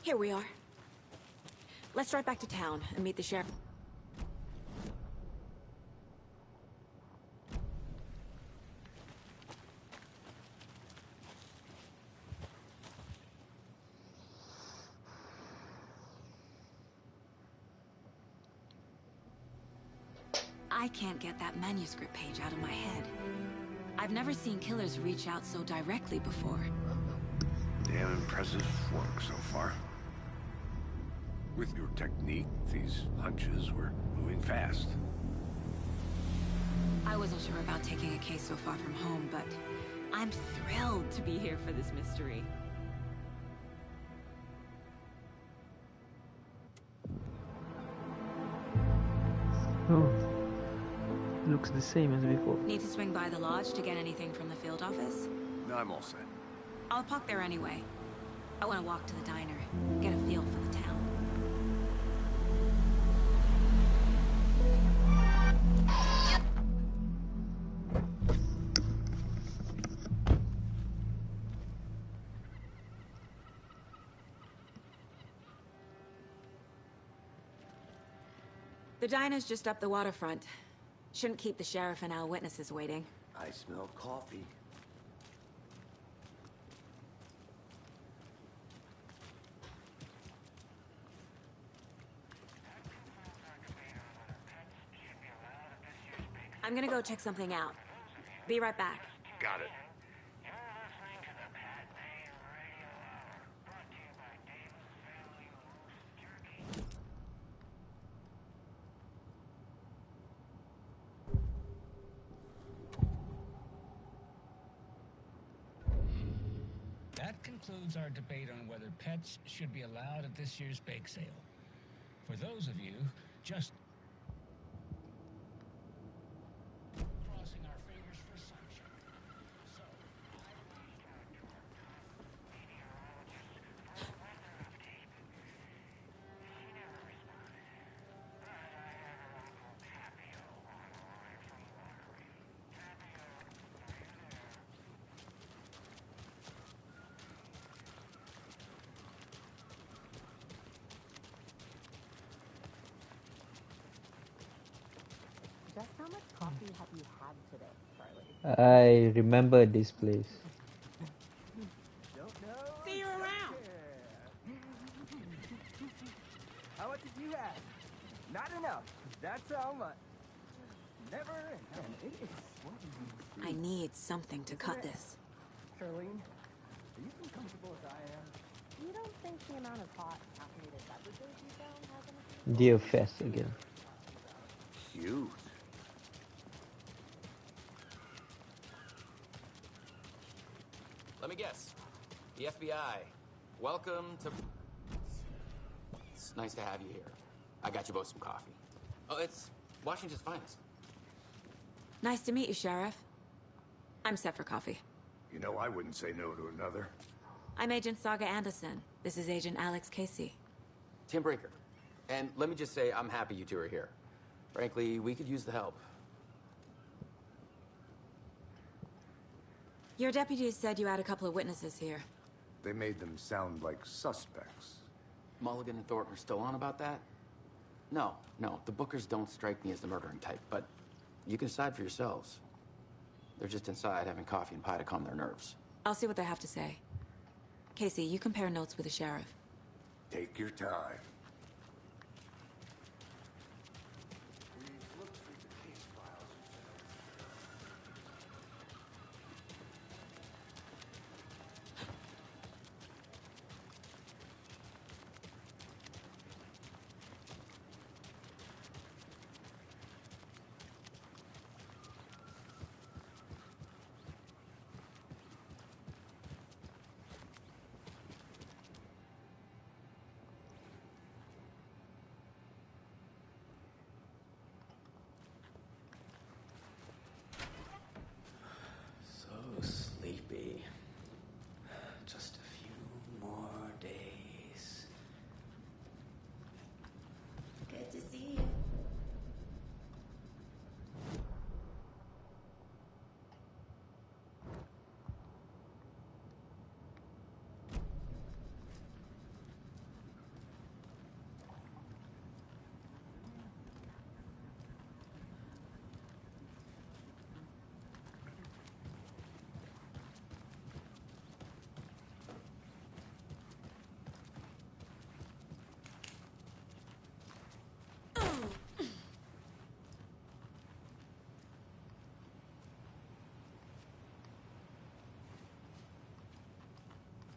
Speaker 4: Here we are. Let's drive back to town and meet the sheriff. I can't get that manuscript page out of my head. I've never seen killers reach out so directly before.
Speaker 7: Damn impressive work so far. With your technique, these hunches were moving fast.
Speaker 4: I wasn't sure about taking a case so far from home, but I'm thrilled to be here for this mystery.
Speaker 2: Oh, looks the same as before.
Speaker 4: Need to swing by the lodge to get anything from the field office?
Speaker 7: No, I'm all set.
Speaker 4: I'll park there anyway. I want to walk to the diner, get a feel for the town. The diner's just up the waterfront. Shouldn't keep the sheriff and our witnesses waiting.
Speaker 10: I smell coffee.
Speaker 4: I'm gonna go check something out. Be right back.
Speaker 7: Got it.
Speaker 6: You're listening to the Pat Maine Radio Hour, brought to you by Dave's Family Roast Turkey. concludes our debate on whether pets should be allowed at this year's bake sale. For those of you just crossing our fingers for sunshine. So,
Speaker 11: Just how much coffee have you had today, Charlie?
Speaker 2: I remember this place.
Speaker 11: Don't know.
Speaker 12: See you around.
Speaker 11: How much did you have? Not enough. That's how much. Never. And it is sweaty.
Speaker 4: I need something to cut this.
Speaker 11: Charlene, are you as comfortable as I am? You don't think the amount of hot caffeinated beverages you found has anything?
Speaker 2: Dear Fest again.
Speaker 7: Cute.
Speaker 13: Let me guess. The FBI. Welcome to... It's nice to have you here. I got you both some coffee. Oh, it's Washington's finest.
Speaker 4: Nice to meet you, Sheriff. I'm set for coffee.
Speaker 7: You know, I wouldn't say no to another.
Speaker 4: I'm Agent Saga Anderson. This is Agent Alex Casey.
Speaker 13: Tim Breaker. And let me just say, I'm happy you two are here. Frankly, we could use the help.
Speaker 4: Your deputies said you had a couple of witnesses here.
Speaker 7: They made them sound like suspects.
Speaker 13: Mulligan and Thornton are still on about that? No, the Bookers don't strike me as the murdering type, but you can decide for yourselves. They're just inside having coffee and pie to calm their nerves.
Speaker 4: I'll see what they have to say. Casey, you compare notes with the sheriff.
Speaker 7: Take your time.
Speaker 10: Sleepy. Just a few more days.
Speaker 11: Good to see you.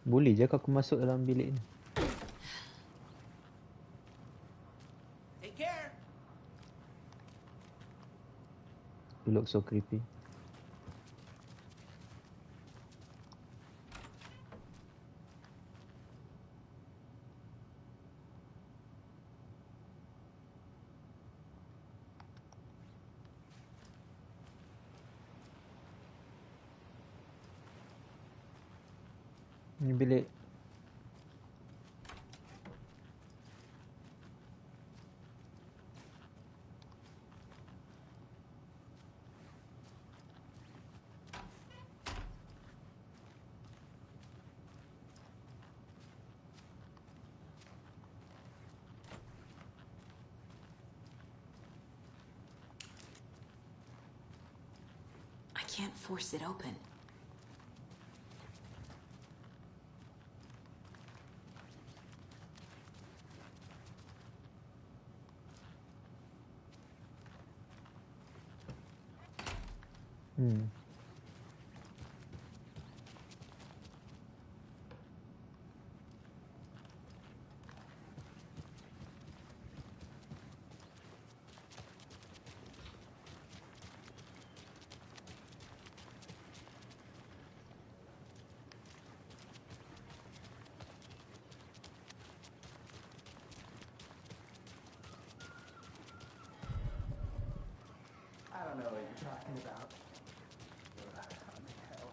Speaker 2: Boleh je aku masuk dalam bilik ni?
Speaker 12: Take care.
Speaker 2: You look so creepy. Ni bilik.
Speaker 4: I can't force it open.
Speaker 11: don't know what you're talking about. How the hell?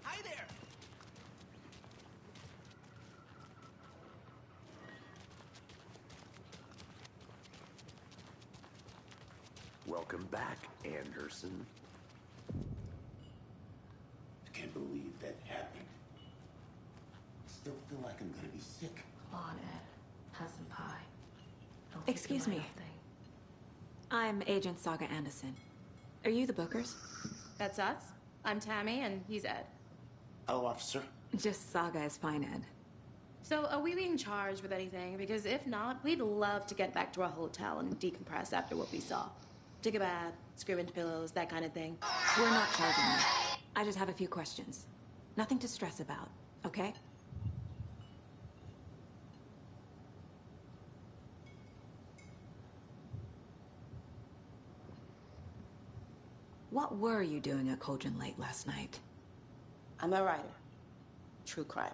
Speaker 12: Hi there!
Speaker 10: Welcome back, Anderson.
Speaker 14: I can't believe that happened. Still feel like I'm gonna be sick.
Speaker 4: Claude, Ed. Have some pie. Excuse me. I'm Agent Saga Anderson. Are you the Bookers?
Speaker 15: That's us. I'm Tammy, and he's Ed.
Speaker 14: Hello, officer.
Speaker 4: Just Saga is fine, Ed.
Speaker 15: So, are we being charged with anything? Because if not, we'd love to get back to our hotel and decompress after what we saw. Take a bath, scream into pillows, that kind of thing.
Speaker 4: We're not charging you. I just have a few questions. Nothing to stress about, okay? What were you doing at Cauldron Lake last night?
Speaker 15: I'm a writer. True crime.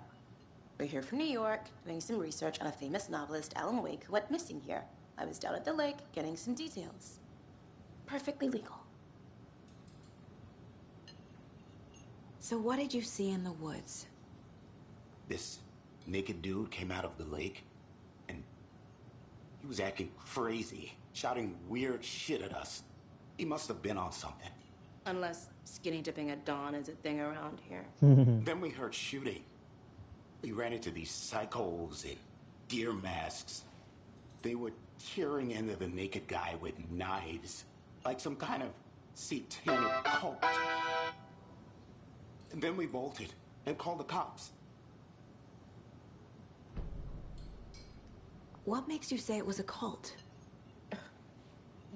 Speaker 15: We're here from New York, doing some research on a famous novelist, Alan Wake, who went missing here. I was down at the lake, getting some details. Perfectly legal.
Speaker 4: So what did you see in the woods?
Speaker 14: This naked dude came out of the lake, and he was acting crazy, shouting weird shit at us. He must have been on something.
Speaker 15: Unless skinny dipping at dawn is a thing around here.
Speaker 14: Then we heard shooting. We ran into these psychos in deer masks. They were tearing into the naked guy with knives, like some kind of satanic cult. And then we bolted and called the cops.
Speaker 4: What makes you say it was a cult?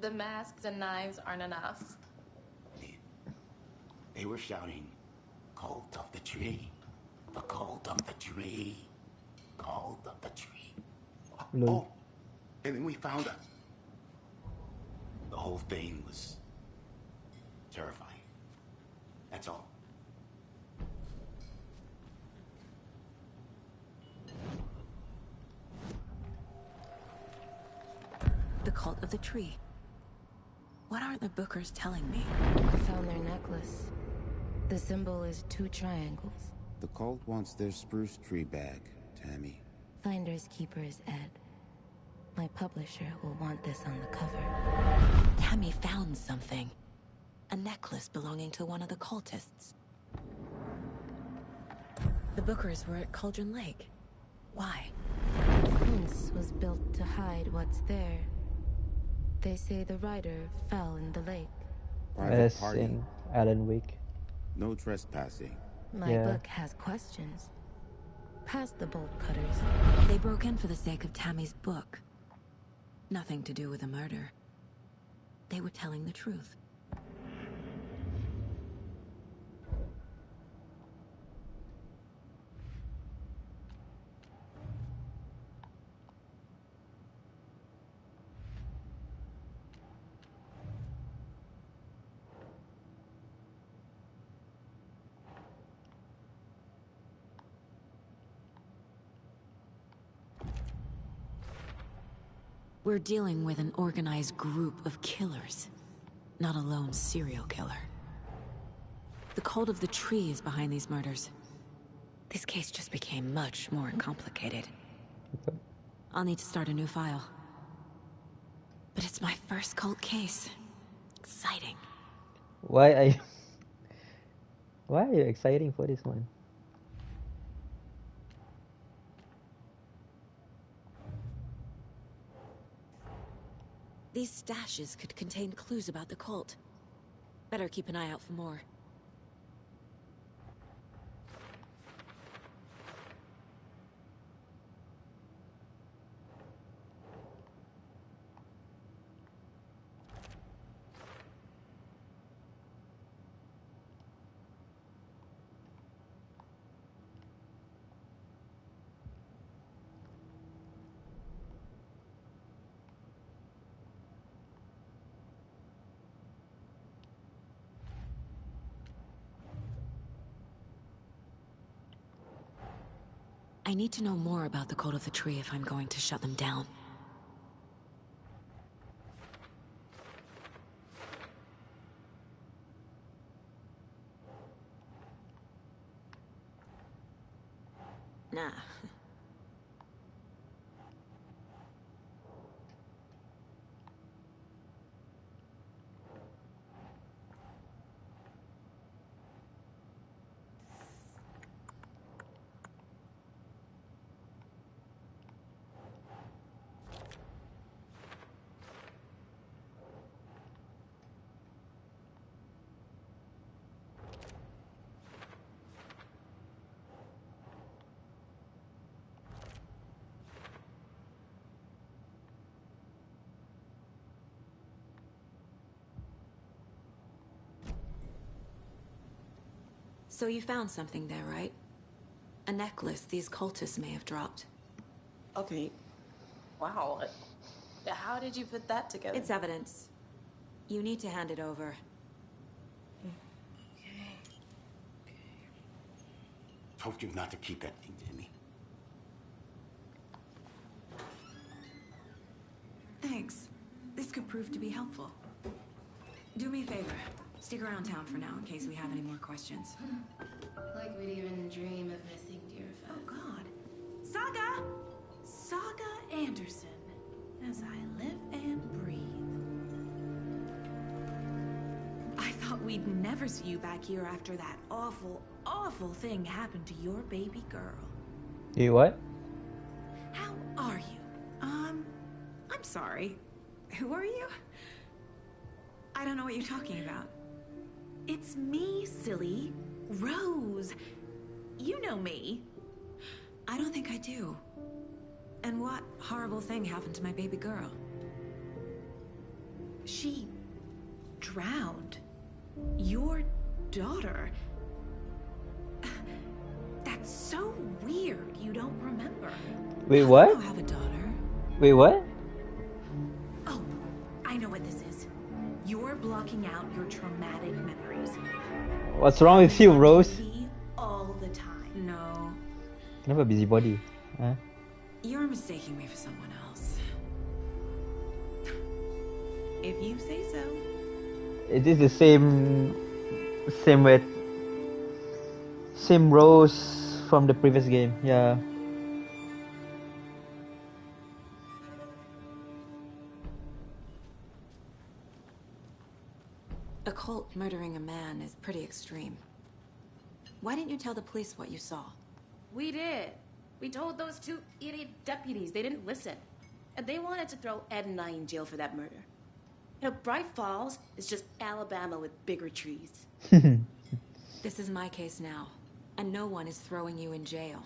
Speaker 15: The masks and knives aren't enough.
Speaker 14: They were shouting, "Cult of the tree, the cult of the tree, cult of the tree." Oh, and then we found her. The whole thing was terrifying. That's all.
Speaker 4: The cult of the tree. What are the Bookers telling me?
Speaker 16: I found their necklace. The symbol is 2 triangles.
Speaker 17: The cult wants their spruce tree back, Tammy.
Speaker 16: Finders keepers, Ed. My publisher will want this on the cover.
Speaker 4: Tammy found something. A necklace belonging to one of the cultists. The Bookers were at Cauldron Lake. Why?
Speaker 16: The fence was built to hide what's there. They say the rider fell in the lake.
Speaker 17: Private party.
Speaker 2: In Alan Wake.
Speaker 17: No trespassing.
Speaker 16: My book has questions. Past the bolt cutters.
Speaker 4: They broke in for the sake of Tammy's book. Nothing to do with a murder. They were telling the truth. We're dealing with an organized group of killers, not a lone serial killer. The cult of the tree is behind these murders. This case just became much more complicated. I'll need to start a new file. But it's my first cult case. Exciting.
Speaker 2: Why are you... Why are you exciting for this one?
Speaker 4: These stashes could contain clues about the cult. Better keep an eye out for more. I need to know more about the cult of the tree if I'm going to shut them down. So you found something there, right? A necklace these cultists may have dropped.
Speaker 15: Okay. Wow. How did you put that together?
Speaker 4: It's evidence. You need to hand it over.
Speaker 14: Told you not to keep that thing, Timmy.
Speaker 4: Thanks. This could prove to be helpful. Do me a favor. Stick around town for now in case we have any more questions.
Speaker 16: Like we'd even dream of missing Deerfest.
Speaker 18: Oh, God. Saga! Saga Anderson. As I live and breathe. I thought we'd never see you back here after that awful, awful thing happened to your baby girl.
Speaker 2: You what?
Speaker 18: How are you? I'm sorry. Who are you?
Speaker 4: I don't know what you're talking about.
Speaker 18: It's me, silly. Rose. You know me.
Speaker 4: I don't think I do. And what horrible thing happened to my baby girl?
Speaker 18: She drowned. Your daughter. That's so weird you don't remember.
Speaker 2: Wait, what?
Speaker 4: I don't have a daughter.
Speaker 2: Wait, what?
Speaker 18: Oh, I know what this is. You're blocking out your traumatic memories.
Speaker 2: What's wrong with you, Rose?
Speaker 18: All the time.
Speaker 4: No.
Speaker 2: Kenapa busybody? Huh?
Speaker 4: You're mistaking me for someone else.
Speaker 18: If you say so.
Speaker 2: It is the same with same Rose from the previous game. Yeah.
Speaker 4: A cult murdering a man is pretty extreme. Why didn't you tell the police what you saw?
Speaker 15: We did. We told those two idiot deputies. They didn't listen. And they wanted to throw Ed and I in jail for that murder. You know, Bright Falls is just Alabama with bigger trees.
Speaker 4: This is my case now, and no one is throwing you in jail.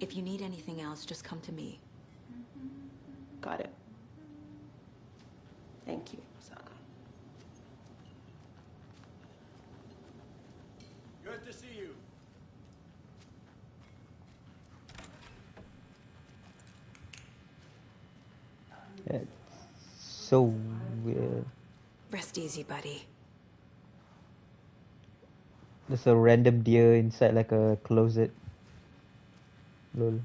Speaker 4: If you need anything else, just come to me.
Speaker 15: Got it. Thank you, Saga.
Speaker 8: Good to see you.
Speaker 2: It's so weird.
Speaker 4: Rest easy, buddy.
Speaker 2: There's a random deer inside like a closet. Lol.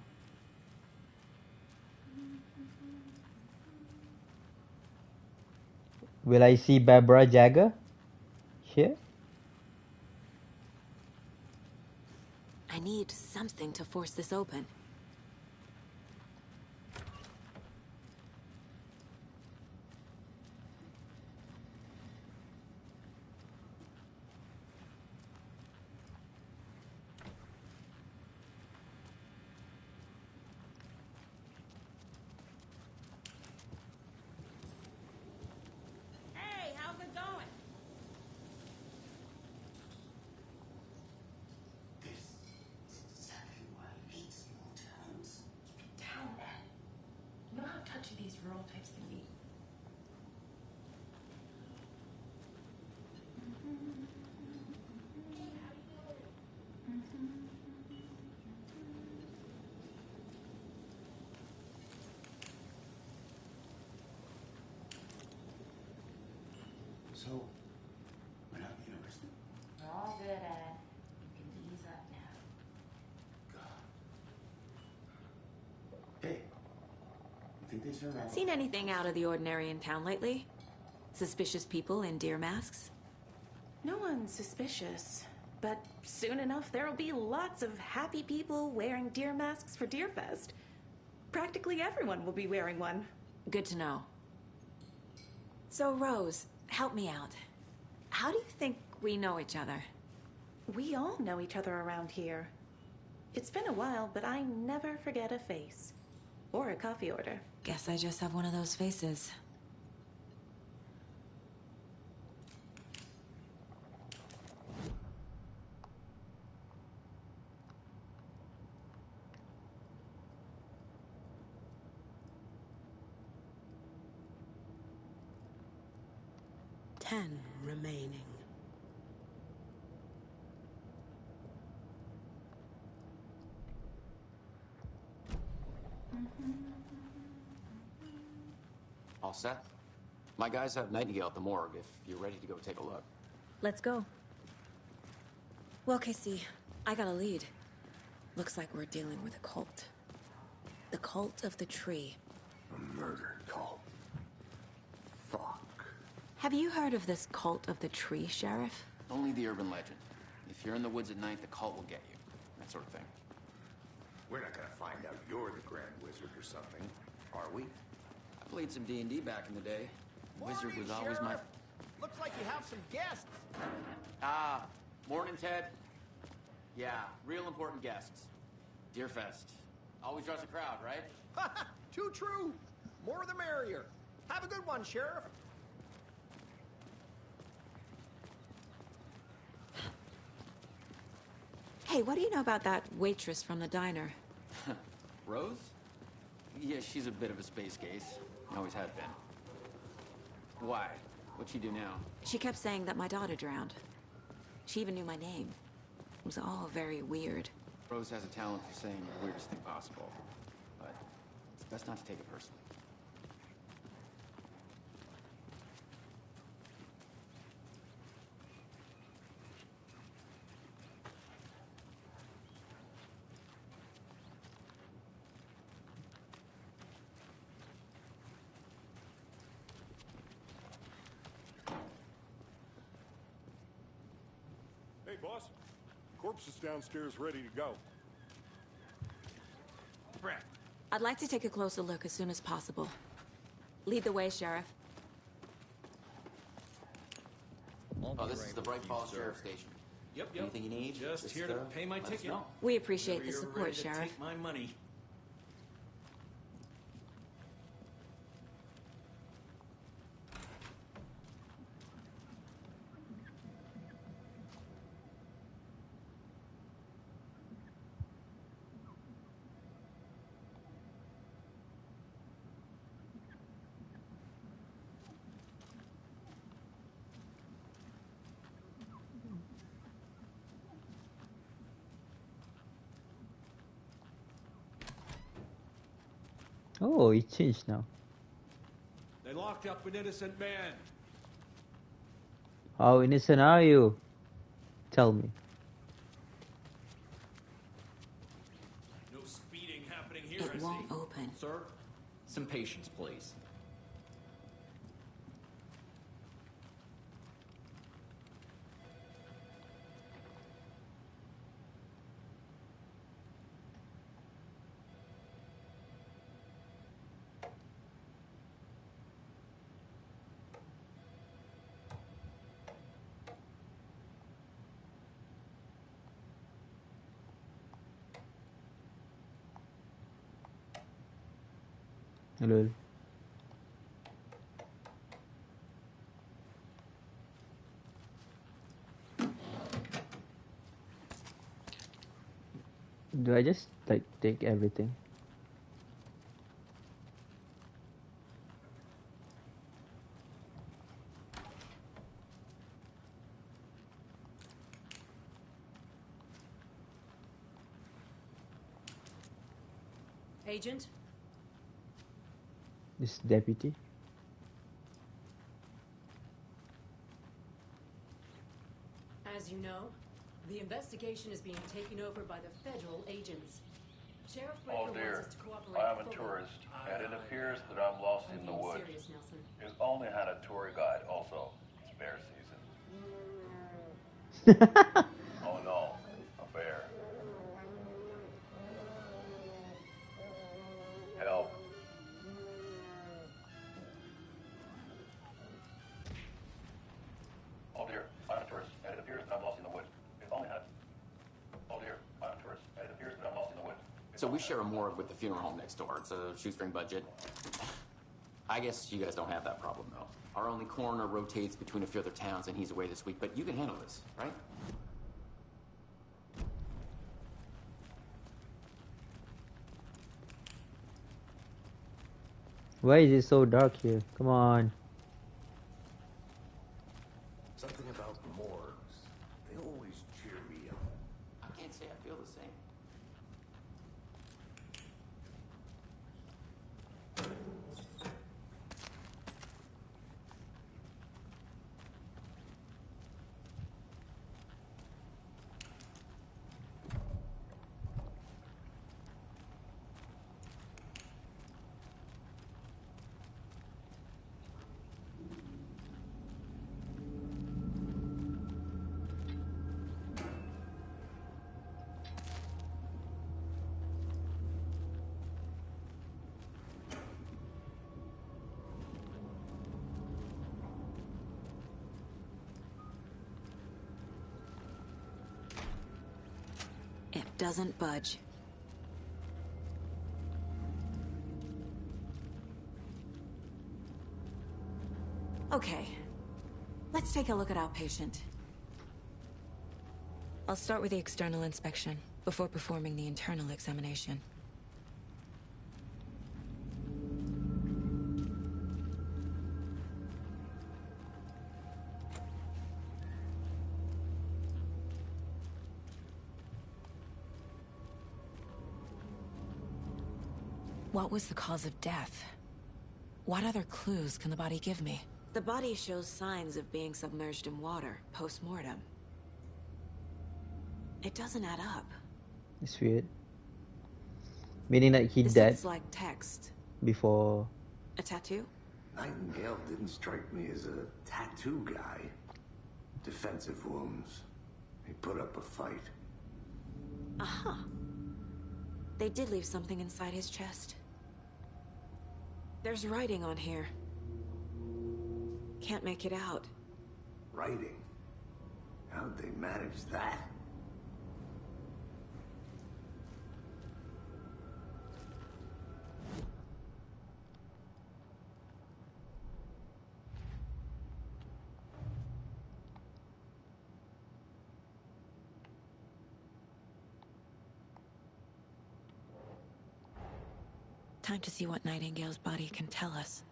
Speaker 2: Will I see Barbara Jagger here?
Speaker 4: I need something to force this open.
Speaker 18: Hey, how's it going?
Speaker 14: This is exactly why you hate small towns.
Speaker 18: Keep it down, Ed. You know how touchy these rural types can be.
Speaker 14: So, we're not interested.
Speaker 16: We're all good, Ed. You can ease up now.
Speaker 14: Hey, you think they serve alcohol?
Speaker 4: Seen anything out of the ordinary in town lately? Suspicious people in deer masks?
Speaker 15: No one's suspicious. But soon enough, there'll be lots of happy people wearing deer masks for Deerfest. Practically everyone will be wearing one.
Speaker 4: Good to know. So, Rose, help me out. How do you think we know each other?
Speaker 15: We all know each other around here. It's been a while, but I never forget a face. Or a coffee order.
Speaker 4: Guess I just have one of those faces.
Speaker 1: Ten remaining.
Speaker 13: All set? My guys have Nightingale at the morgue if you're ready to go take a look.
Speaker 4: Let's go. Well, Casey, I got a lead. Looks like we're dealing with a cult. The cult of the tree.
Speaker 7: A murder cult. Fuck.
Speaker 4: Have you heard of this cult of the tree, Sheriff?
Speaker 13: Only the urban legend. If you're in the woods at night, the cult will get you. That sort of thing.
Speaker 7: We're not gonna find out you're the Grand Wizard or something, are we?
Speaker 13: I played some D&D back in the day. Wizard was always my...
Speaker 8: Looks like you have some guests.
Speaker 13: Ah, morning, Ted. Yeah, real important guests. Deerfest. Always draws a crowd, right?
Speaker 8: Too true. More the merrier. Have a good one, Sheriff.
Speaker 4: Hey, what do you know about that waitress from the diner?
Speaker 13: Rose? Yeah, she's a bit of a space case. Always has been. Why? What'd she do now?
Speaker 4: She kept saying that my daughter drowned. She even knew my name. It was all very weird.
Speaker 13: Rose has a talent for saying the weirdest thing possible. But it's best not to take it personally.
Speaker 3: Hey, boss. Corpse is downstairs ready to go.
Speaker 8: Brett.
Speaker 4: I'd like to take a closer look as soon as possible. Lead the way, Sheriff.
Speaker 13: Oh, this is the Bright Falls Sheriff Station.
Speaker 8: Yep.
Speaker 13: Anything you need?
Speaker 8: Just here to pay my
Speaker 13: let us
Speaker 8: ticket.
Speaker 13: know.
Speaker 4: We appreciate
Speaker 8: Whenever
Speaker 4: the
Speaker 8: you're
Speaker 4: support,
Speaker 8: ready to
Speaker 4: Sheriff.
Speaker 8: Take my money.
Speaker 2: Oh, it changed now.
Speaker 8: They locked up an innocent man.
Speaker 2: How innocent are you? Tell me.
Speaker 8: No speeding happening here,
Speaker 4: It won't open.
Speaker 19: Sir, some patience, please.
Speaker 2: Hello. Do I just like take everything?
Speaker 20: Agent?
Speaker 2: This deputy?
Speaker 20: As you know, the investigation is being taken over by the federal agents. Sheriff Breaker
Speaker 21: Oh dear,
Speaker 20: wants us to cooperate
Speaker 21: I am a
Speaker 20: fully.
Speaker 21: tourist, and it appears that I'm lost in the
Speaker 20: being
Speaker 21: woods.
Speaker 20: serious, Nelson.
Speaker 21: We've only had a tour guide, also. It's bear season. Oh no, a bear. Help. Oh dear, I'm a tourist, and it appears that I'm lost in the woods. We've only had... Oh dear, I'm a tourist, and it appears that I'm lost in the woods.
Speaker 13: So we share a morgue with the funeral home next door. It's a shoestring budget. I guess you guys don't have that problem, though. Our only coroner rotates between a few other towns, and he's away this week. But you can handle this, right?
Speaker 2: Why is it so dark here? Come on.
Speaker 7: Something about morgues. They always cheer me up.
Speaker 13: I can't say I feel the same.
Speaker 4: doesn't budge. Okay, let's take a look at our patient. I'll start with the external inspection before performing the internal examination. What was the cause of death? What other clues can the body give me? The body shows signs of being submerged in water post-mortem. It doesn't add up.
Speaker 2: It's weird. Meaning that he
Speaker 4: This
Speaker 2: dead
Speaker 4: looks like text.
Speaker 2: before.
Speaker 4: A tattoo?
Speaker 7: Nightingale didn't strike me as a tattoo guy. Defensive wounds. He put up a fight.
Speaker 4: Aha. They did leave something inside his chest. There's writing on here. Can't make it out.
Speaker 7: Writing? How'd they manage that?
Speaker 4: Time to see what Nightingale's body can tell us.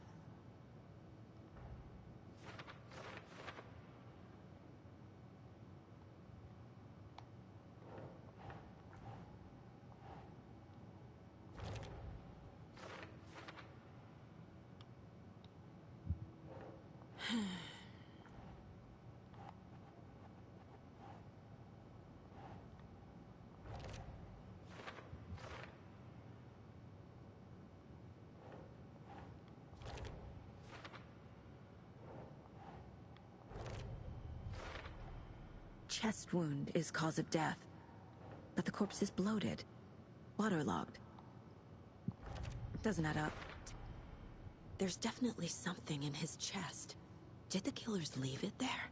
Speaker 4: Chest wound is cause of death, but the corpse is bloated, waterlogged. Doesn't add up. There's definitely something in his chest. Did the killers leave it there?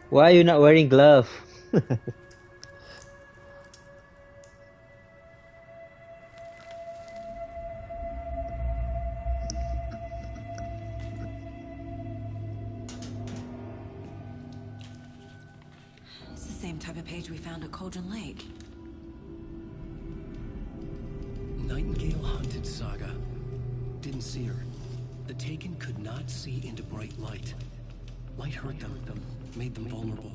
Speaker 2: Why are you not wearing glove?
Speaker 4: It's the same type of page we found at Cauldron Lake.
Speaker 1: Nightingale hunted Saga. Didn't see her. The Taken could not see into bright light. Light hurt them, made them vulnerable.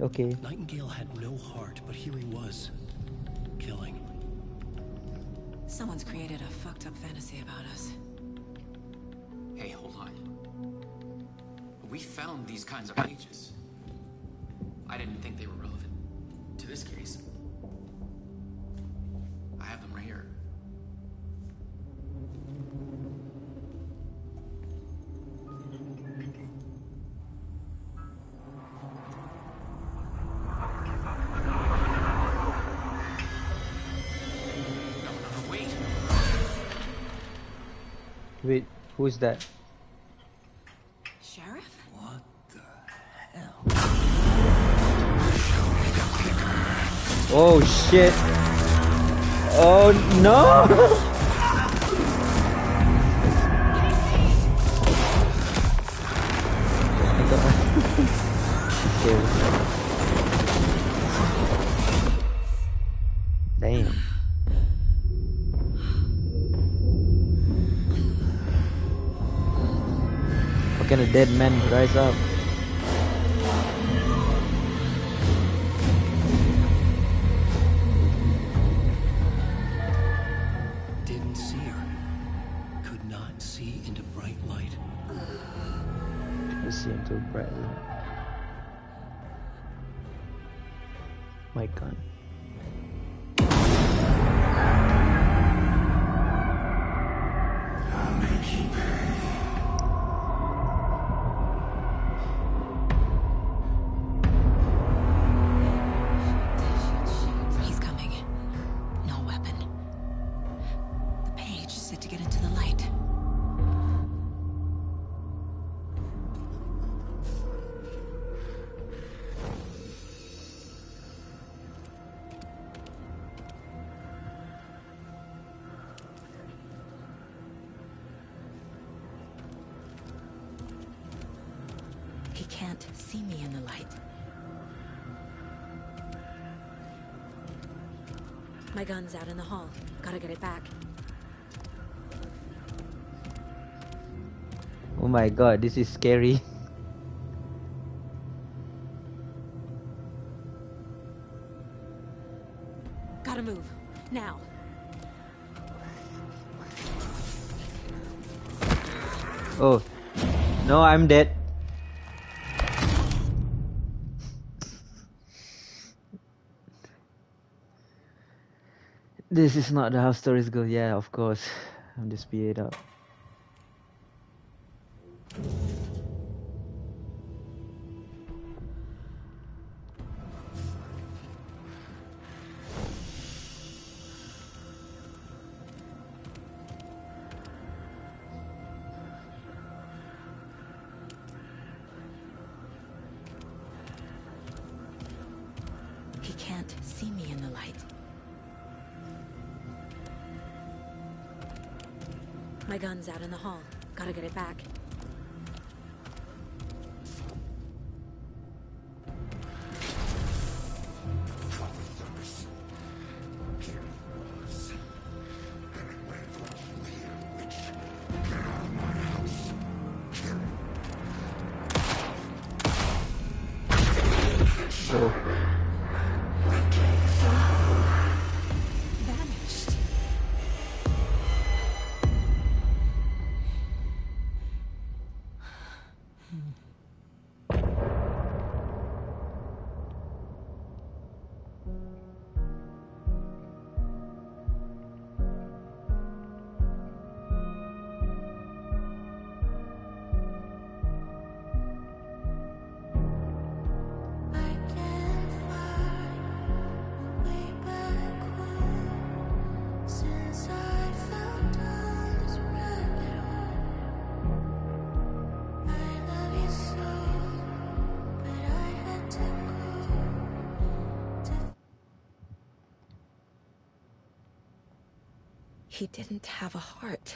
Speaker 2: Okay.
Speaker 1: Nightingale had no heart, but here he was, killing.
Speaker 4: Someone's created a fucked up fantasy about us.
Speaker 13: Hey, hold on. We found these kinds of pages. I didn't think they were relevant to this case. I have them right here.
Speaker 2: Wait, who's that?
Speaker 4: Sheriff?
Speaker 1: What the hell?
Speaker 2: Oh shit! Oh no! Damn. How can a dead man rise up?
Speaker 1: Didn't see her. Could not see into bright light.
Speaker 2: Let's see into bright light. My gun.
Speaker 9: I'll make you pay.
Speaker 4: He's coming. No weapon. The page set to get into the light. He can't see me in the light. My gun's out in the hall. Gotta get it back.
Speaker 2: Oh my god, this is scary.
Speaker 4: Gotta move. Now.
Speaker 2: Oh. No, I'm dead. This is not how stories go. Yeah, of course. I'm just speed it up.
Speaker 4: He can't see me in the light. My gun's out in the hall. Gotta get it back.
Speaker 2: Oh.
Speaker 4: Vanished. He didn't have a heart.